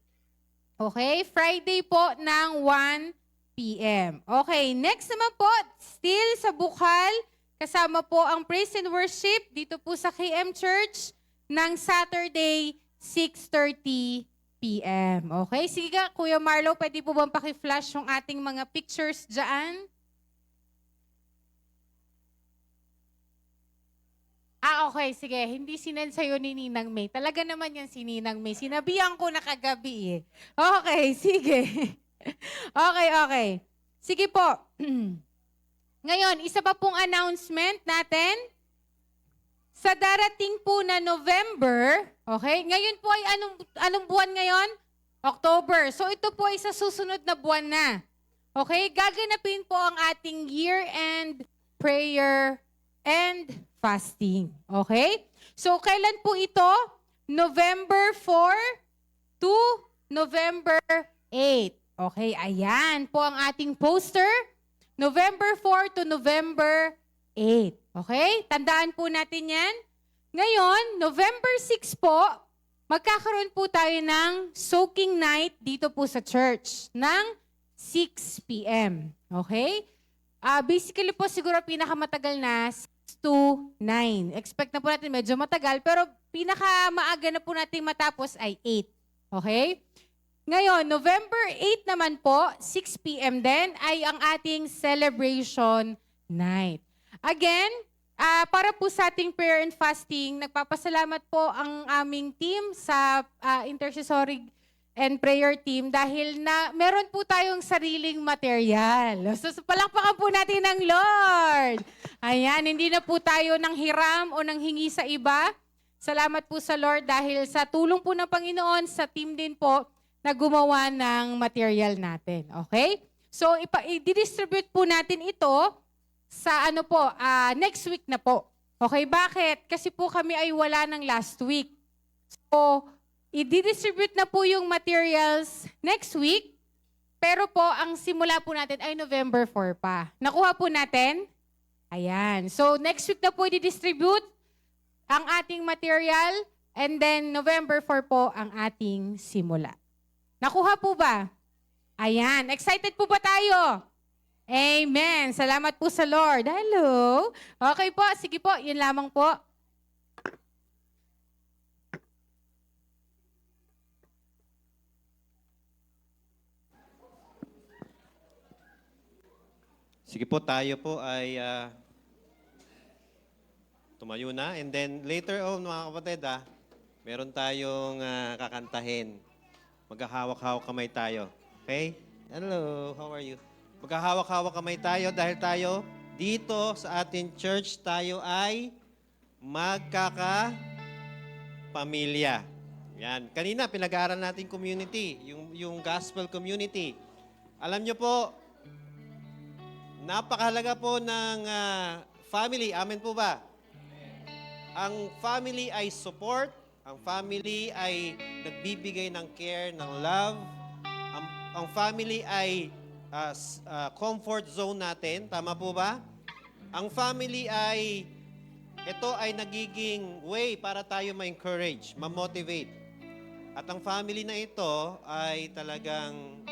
Okay, Friday po ng 1 p.m. Okay, next naman po, still sa Bukal, kasama po ang Praise and Worship dito po sa KM Church ng Saturday, 6:30 p.m. Okay, sige ka, Kuya Marlo, pwede po bang paki-flash yung ating mga pictures dyan? Okay, sige. Hindi sinend sa'yo ni Ninang May. Talaga naman yan si Ninang May. Sinabihan ko na kagabi eh. Okay, sige. Okay. Sige po. Ngayon, isa pa pong announcement natin. Sa darating po na November, okay? Ngayon po ay anong buwan ngayon? October. So ito po ay sa susunod na buwan na. Okay? Gaganapin po ang ating year-end prayer and fasting. Okay? So kailan po ito? November 4 to November 8. Okay, ayan po ang ating poster. November 4 to November 8. Okay? Tandaan po natin yan. Ngayon, November 6 po, magkakaroon po tayo ng soaking night dito po sa church ng 6 p.m. Okay? Basically po siguro pinakamatagal na 6 to 9. Expect na po natin medyo matagal, pero pinakamaaga na po natin matapos ay 8. Okay? Ngayon, November 8 naman po, 6 p.m. din, ay ang ating celebration night. Again, para po sa ating prayer and fasting, nagpapasalamat po ang aming team sa intercessory and prayer team dahil na meron po tayong sariling material. So palakpakan po natin ng Lord. Ayan, hindi na po tayo nang hiram o nang hingi sa iba. Salamat po sa Lord dahil sa tulong po ng Panginoon, sa team din po na gumawa ng material natin. Okay? So i-distribute po natin ito sa next week na po. Okay, bakit? Kasi po kami ay wala ng last week. So, i-distribute na po yung materials next week, pero po, ang simula po natin ay November 4 pa. Nakuha po natin? Ayan. So, next week na po i-distribute ang ating material, and then November 4 po ang ating simula. Nakuha po ba? Ayan. Excited po ba tayo? Amen. Salamat po sa Lord. Hello. Okay po. Sige po. Yun lamang po. Sige po, tayo po ay tumayo na. And then later on, mga kapatid, meron tayong kakantahin. Maghahawak-hawak kamay tayo. Okay? Hello, how are you? Maghahawak-hawak kamay tayo dahil tayo dito sa ating church, tayo ay magkakapamilya. Yan. Kanina, pinag-aaral natin community, yung gospel community. Alam nyo po, napakahalaga po ng family. Amen po ba? Ang family ay support. Ang family ay nagbibigay ng care, ng love. Ang family ay comfort zone natin. Tama po ba? Ang family ay, ito ay nagiging way para tayo ma-encourage, ma-motivate. At ang family na ito ay talagang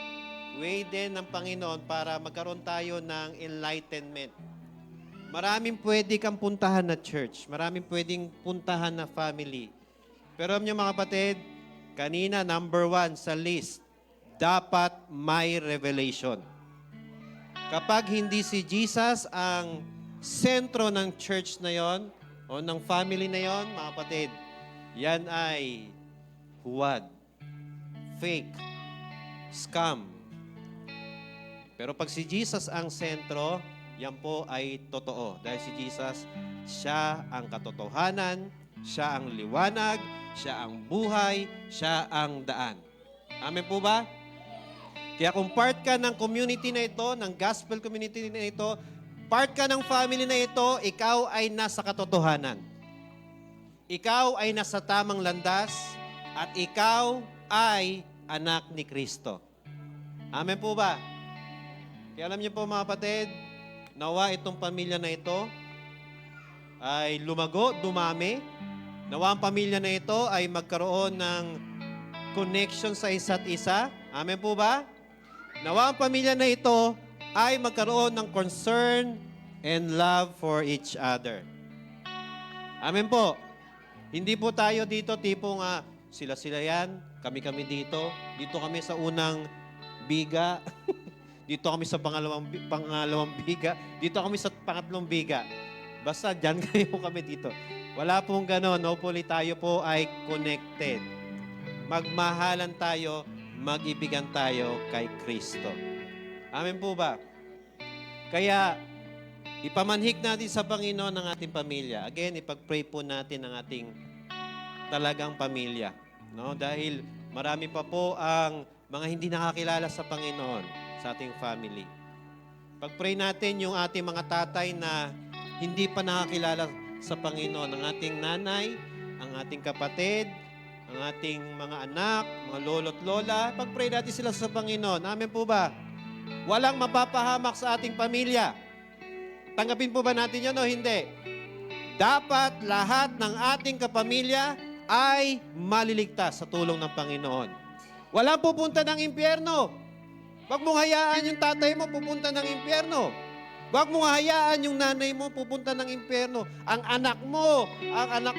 way din ng Panginoon para magkaroon tayo ng enlightenment. Maraming pwede kang puntahan na church. Maraming pwedeng puntahan na family. Pero alam niyo mga kapatid, kanina number 1 sa list, dapat may revelation. Kapag hindi si Jesus ang sentro ng church na yon o ng family na yon, mga kapatid, yan ay huwad, fake, scam. Pero pag si Jesus ang sentro, yan po ay totoo. Dahil si Jesus, siya ang katotohanan, siya ang liwanag, siya ang buhay, siya ang daan. Amen po ba? Kaya kung part ka ng community na ito, ng gospel community na ito, part ka ng family na ito, ikaw ay nasa katotohanan. Ikaw ay nasa tamang landas at ikaw ay anak ni Kristo. Amen po ba? Kaya alam niyo po mga kapatid, nawa itong pamilya na ito ay lumago, dumami. Nawa ang pamilya na ito ay magkaroon ng connection sa isa't isa. Amen po ba? Nawa ang pamilya na ito ay magkaroon ng concern and love for each other. Amen po. Hindi po tayo dito tipong sila-sila yan, kami-kami dito. Dito kami sa unang biga. Dito kami sa pangalawang biga. Dito kami sa pangatlong biga. Basta dyan kayo kami dito. Wala pong gano'n. Hopefully tayo po ay connected. Magmahalan tayo, mag-ibigan tayo kay Kristo. Amen po ba? Kaya, ipamanhik natin sa Panginoon ang ating pamilya. Again, ipag-pray po natin ang ating talagang pamilya. No? Dahil marami pa po ang mga hindi nakakilala sa Panginoon sa ating family. Pag-pray natin yung ating mga tatay na hindi pa nakakilala sa Panginoon. Ang ating nanay, ang ating kapatid, ang ating mga anak, mga lolo't lola. Pag-pray natin sila sa Panginoon. Amen po ba? Walang mapapahamak sa ating pamilya. Tanggapin po ba natin yan o hindi? Dapat lahat ng ating kapamilya ay maliligtas sa tulong ng Panginoon. Walang pupunta ng impyerno. Huwag mong hayaan yung tatay mo pupunta ng impyerno. Huwag mong hayaan yung nanay mo pupunta ng impyerno. Ang anak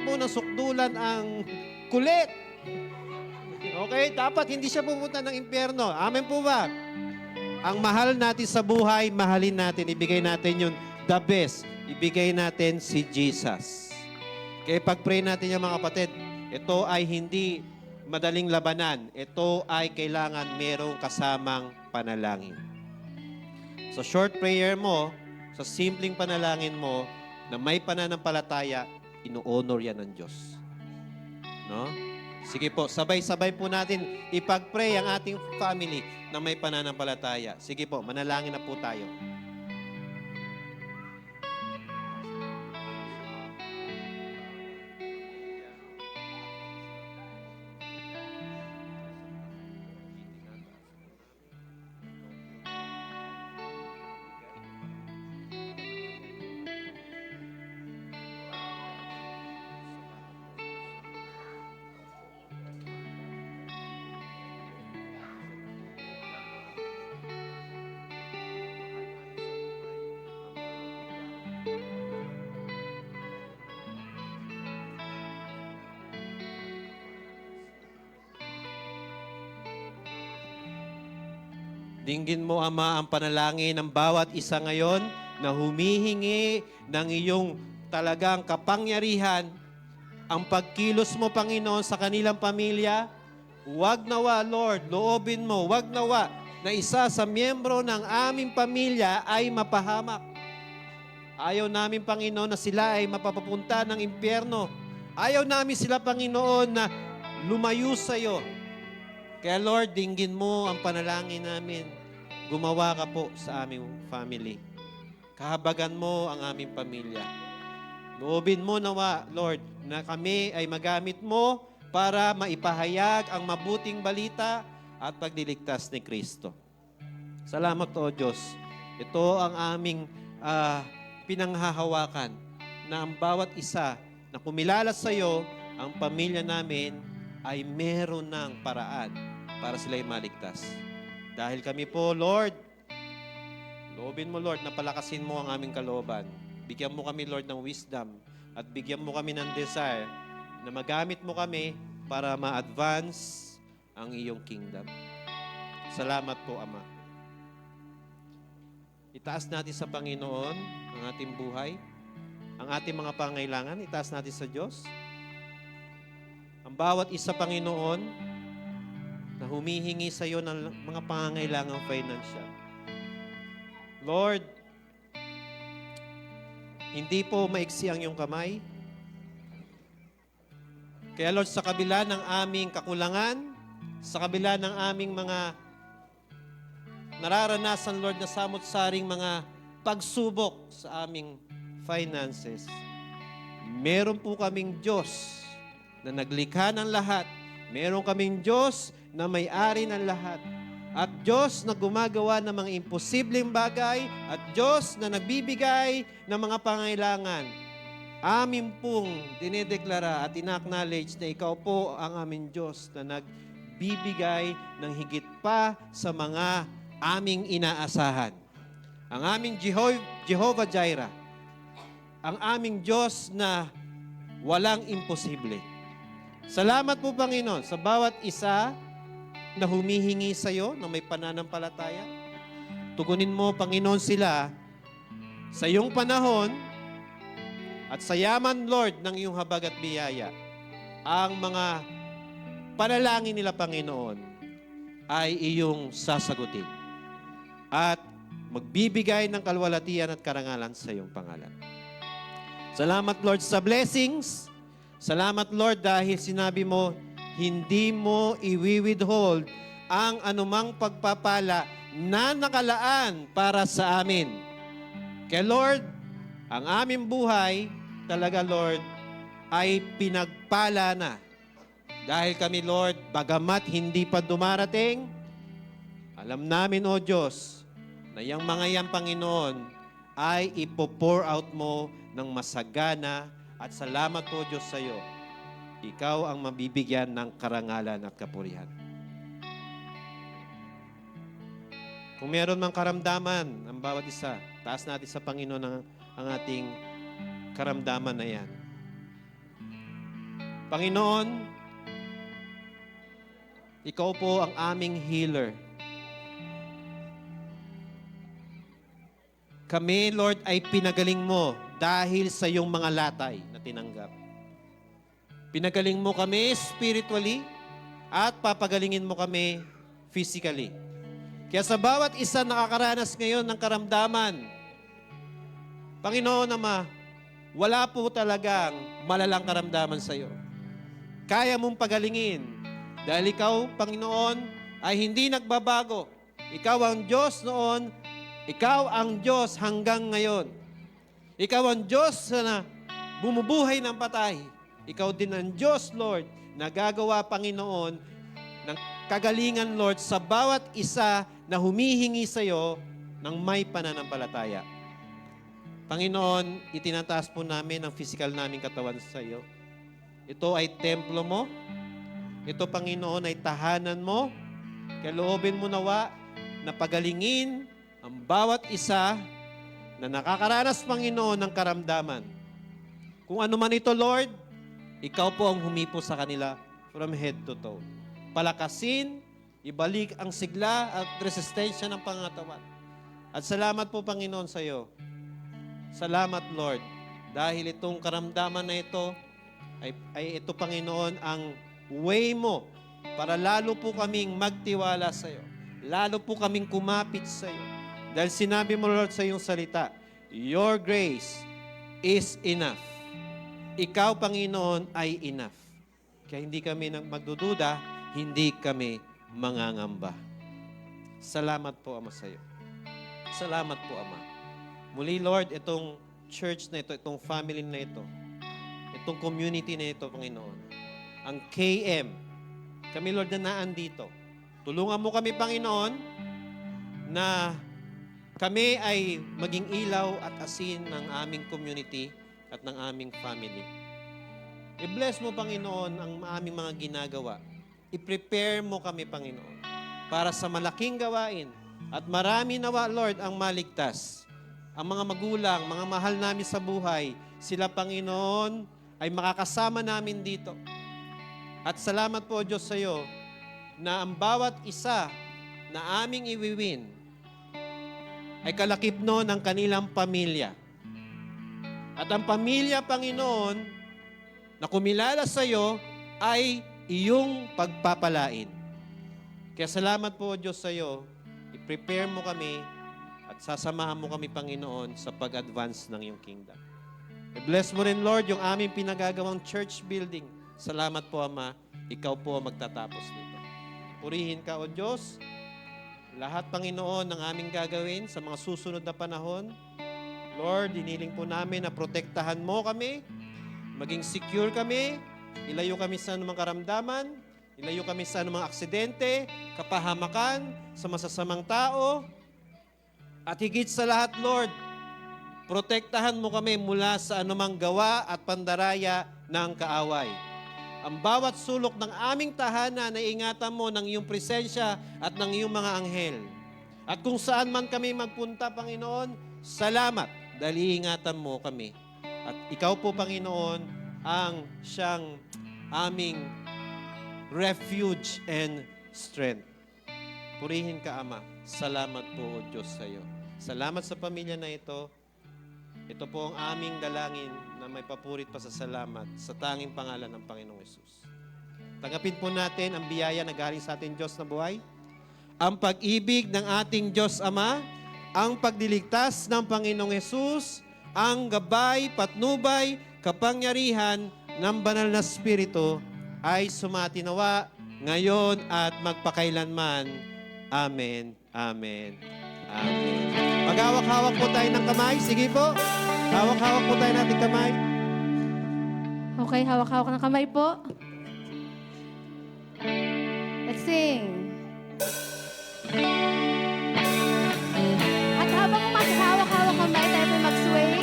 mo na sukdulan ang kulit. Okay? Dapat hindi siya pupunta ng impyerno. Amen po ba? Ang mahal natin sa buhay, mahalin natin. Ibigay natin yung the best. Ibigay natin si Jesus. Kaya pag-pray natin yung mga kapatid, ito ay hindi madaling labanan. Ito ay kailangan merong kasamang panalangin. Sa short prayer mo, sa simpleng panalangin mo, na may pananampalataya, ino-honor yan ng Diyos. No? Sige po, sabay-sabay po natin ipag-pray ang ating family na may pananampalataya. Sige po, manalangin na po tayo. Dinggin mo, Ama, ang panalangin ng bawat isa ngayon na humihingi ng iyong talagang kapangyarihan, ang pagkilos mo, Panginoon, sa kanilang pamilya. Huwag nawa, Lord, loobin mo, huwag nawa na isa sa miyembro ng aming pamilya ay mapahamak. Ayaw namin, Panginoon, na sila ay mapapapunta ng impyerno. Ayaw namin sila, Panginoon, na lumayo sa iyo. Kaya Lord, dinggin mo ang panalangin namin. Gumawa ka po sa aming family. Kahabagan mo ang aming pamilya. Loobin mo nawa, Lord, na kami ay magamit mo para maipahayag ang mabuting balita at pagliligtas ni Kristo. Salamat o Diyos. Ito ang aming pinanghahawakan na ang bawat isa na kumilala sa iyo, ang pamilya namin ay meron ng paraan para sila'y maligtas. Dahil kami po, Lord, loobin mo, Lord, na palakasin mo ang aming kalooban. Bigyan mo kami, Lord, ng wisdom at bigyan mo kami ng desire na magamit mo kami para ma-advance ang iyong kingdom. Salamat po, Ama. Itaas natin sa Panginoon ang ating buhay, ang ating mga pangailangan, itaas natin sa Diyos. Ang bawat isa, Panginoon, na humihingi sa iyo ng mga pangangailangang financial. Lord, hindi po maiksi ang iyong kamay. Kaya Lord, sa kabila ng aming kakulangan, sa kabila ng aming mga nararanasan, Lord, na samot-saring mga pagsubok sa aming finances, meron po kaming Diyos na naglikha ng lahat. Meron kaming Diyos na may-ari ng lahat. at Diyos na gumagawa ng mga imposibleng bagay at Diyos na nagbibigay ng mga pangailangan. Amin pong dinedeklara at ina-acknowledge na ikaw po ang aming Diyos na nagbibigay ng higit pa sa mga aming inaasahan. Ang aming Jehovah Jireh, ang aming Diyos na walang imposible. Salamat po, Panginoon, sa bawat isa na humihingi sa iyo na may pananampalataya. Tugunin mo, Panginoon, sila sa iyong panahon at sa yaman, Lord, ng iyong habag at biyaya. Ang mga panalangin nila, Panginoon, ay iyong sasagutin at magbibigay ng kalwalatian at karangalan sa iyong pangalan. Salamat, Lord, sa blessings. Salamat, Lord, dahil sinabi mo, hindi mo i-withhold ang anumang pagpapala na nakalaan para sa amin. Kaya, Lord, ang aming buhay, talaga, Lord, ay pinagpala na. Dahil kami, Lord, bagamat hindi pa dumarating, alam namin, O Diyos, na yung mga yan, Panginoon, ay ipo-pour out mo ng masagana at salamat po, Diyos, sa iyo. Ikaw ang mabibigyan ng karangalan at kapurihan. Kung meron mang karamdaman ang bawat isa, taas natin sa Panginoon ang ating karamdaman na yan. Panginoon, ikaw po ang aming healer. Kami, Lord, ay pinagaling mo dahil sa iyong mga latay na tinanggap. Pinagaling mo kami spiritually at papagalingin mo kami physically. Kaya sa bawat isa nakakaranas ngayon ng karamdaman, Panginoon Ama, wala po talagang malalang karamdaman sa iyo. Kaya mong pagalingin dahil ikaw, Panginoon, ay hindi nagbabago. Ikaw ang Diyos noon, ikaw ang Diyos hanggang ngayon. Ikaw ang Diyos na bumubuhay ng patay. Ikaw din ang Diyos, Lord, na gagawa, Panginoon, ng kagalingan, Lord, sa bawat isa na humihingi sa iyo ng may pananampalataya. Panginoon, itinataas po namin ang physical naming katawan sa iyo. Ito ay templo mo. Ito, Panginoon, ay tahanan mo. Kaloobin mo nawa na pagalingin ang bawat isa na nakakaranas, Panginoon, ng karamdaman. Kung ano man ito, Lord, ikaw po ang humipo sa kanila from head to toe. Palakasin, ibalik ang sigla at resistensya ng pangatawan. At salamat po, Panginoon, sa iyo. Salamat, Lord, dahil itong karamdaman na ito ay ito, Panginoon, ang way mo para lalo po kaming magtiwala sa iyo. Lalo po kaming kumapit sa iyo. Dahil sinabi mo, Lord, sa iyong salita, your grace is enough. Ikaw, Panginoon, ay enough. Kaya hindi kami magdududa, hindi kami mangangamba. Salamat po, Ama, sa iyo. Salamat po, Ama. Muli, Lord, itong church na ito, itong family na ito, itong community na ito, Panginoon, ang KM, kami, Lord, na naandito. Tulungan mo kami, Panginoon, na kami ay maging ilaw at asin ng aming community at ng aming family. I-bless mo, Panginoon, ang aming mga ginagawa. I-prepare mo kami, Panginoon, para sa malaking gawain. At marami nawa, Lord, ang maligtas. Ang mga magulang, mga mahal namin sa buhay, sila, Panginoon, ay makakasama namin dito. At salamat po, Diyos, sa iyo, na ang bawat isa na aming iwiwin ay kalakip no ng kanilang pamilya. At ang pamilya, Panginoon, na kumilala sa iyo ay iyong pagpapalain. Kaya salamat po, Diyos, sa iyo. I-prepare mo kami at sasamahan mo kami, Panginoon, sa pag-advance ng iyong kingdom. I-bless mo rin, Lord, yung aming pinagagawang church building. Salamat po, Ama. Ikaw po ang magtatapos nito. Purihin ka, O Diyos. Lahat, Panginoon, ng aming gagawin sa mga susunod na panahon, Lord, diniling po namin na protektahan mo kami, maging secure kami, ilayo kami sa anumang karamdaman, Ilayo kami sa anumang aksidente, kapahamakan, sa masasamang tao. At higit sa lahat, Lord, protektahan mo kami mula sa anumang gawa at pandaraya ng kaaway. Ang bawat sulok ng aming tahanan na ingatan mo ng iyong presensya at ng iyong mga anghel. At kung saan man kami magpunta, Panginoon, salamat dahil iingatan mo kami. At ikaw po, Panginoon, ang siyang aming refuge and strength. Purihin ka, Ama. Salamat po, O Diyos, sa iyo. Salamat sa pamilya na ito. Ito po ang aming dalangin na may papurit pa sa salamat sa tanging pangalan ng Panginoong Yesus. Tanggapin po natin ang biyaya na galing sa ating Diyos na buhay, ang pag-ibig ng ating Diyos Ama, ang pagdiligtas ng Panginoong Yesus, ang gabay, patnubay, kapangyarihan ng banal na Espiritu ay sumatinawa ngayon at magpakailanman. Amen. Amen. Amen. Maghawak-hawak po tayo ng kamay. Sige po. Hawak-hawak po tayo natin kamay. Okay, hawak-hawak ng kamay po. Let's sing. At habang maghawak-hawak kamay, tayo po mag-sway.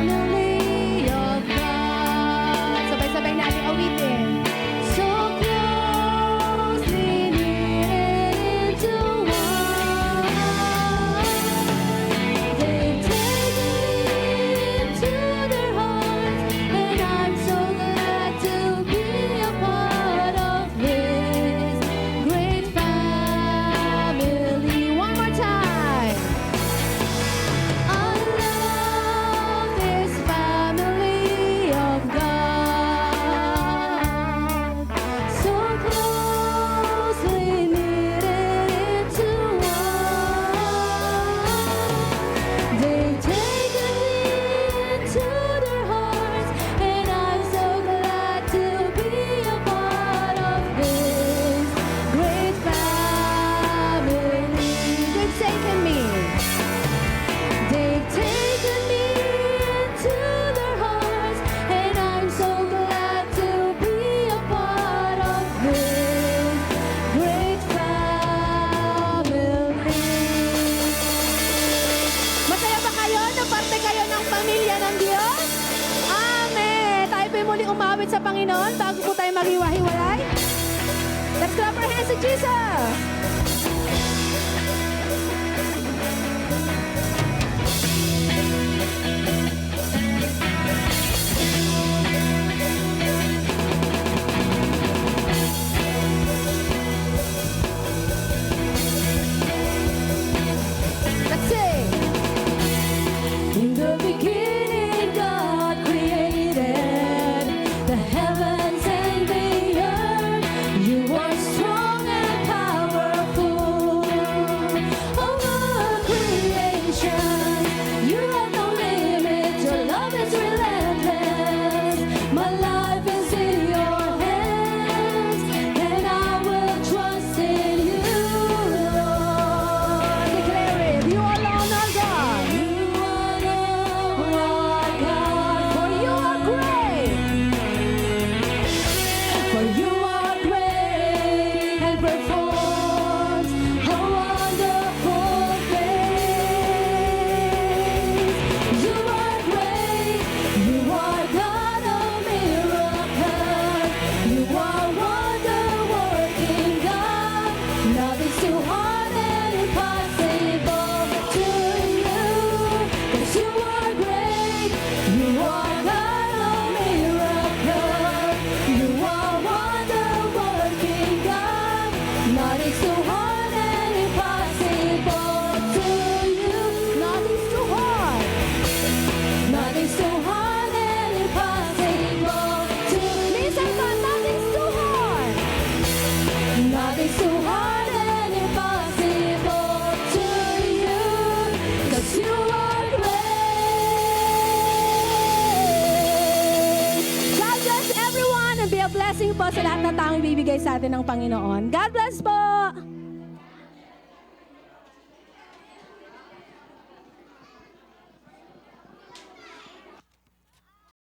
Lily of God. Sabay-sabay natin awitin. So closely knit into one. They've taken into their hearts, and I'm so glad to be a part of this great family. One more time. I love this family of God, so closely knitted into one. They've taken me into their hearts, and I'm so glad to be a part of this great family. They've taken me. They've taken me into their hearts, and I'm so glad to be a part of this great family. Masaya ba kayo na parte kayo ng pamilya ng Diyos? Amen! Tayo po muli umawit sa Panginoon bago po tayo maghiwa-hiwalay. Let's clap our hands to Jesus! Let's sing. In the beginning, God created the heavens and the earth. You are strong and powerful over creation. You have no limit. Your love is relentless. My life is in your hands, and I will trust in you, Lord. Declare it. You alone are God. You alone are God. For you are great. For you are great and perform a wonderful things. You are great. You are God of miracles. You are wonder-working God. Nothing's too hard and impossible to you. 'Cause you are great. You are God of miracles. You are wonder-working God. Nothing's too hard and impossible to you. Nothing's too hard. Nothing's too hard and impossible to listen, but nothing's too hard. Nothing's too hard and impossible to you. 'Cause you are great. God bless everyone and be a blessing po sa lahat na taong ibibigay sa atin ng Panginoon. God bless po!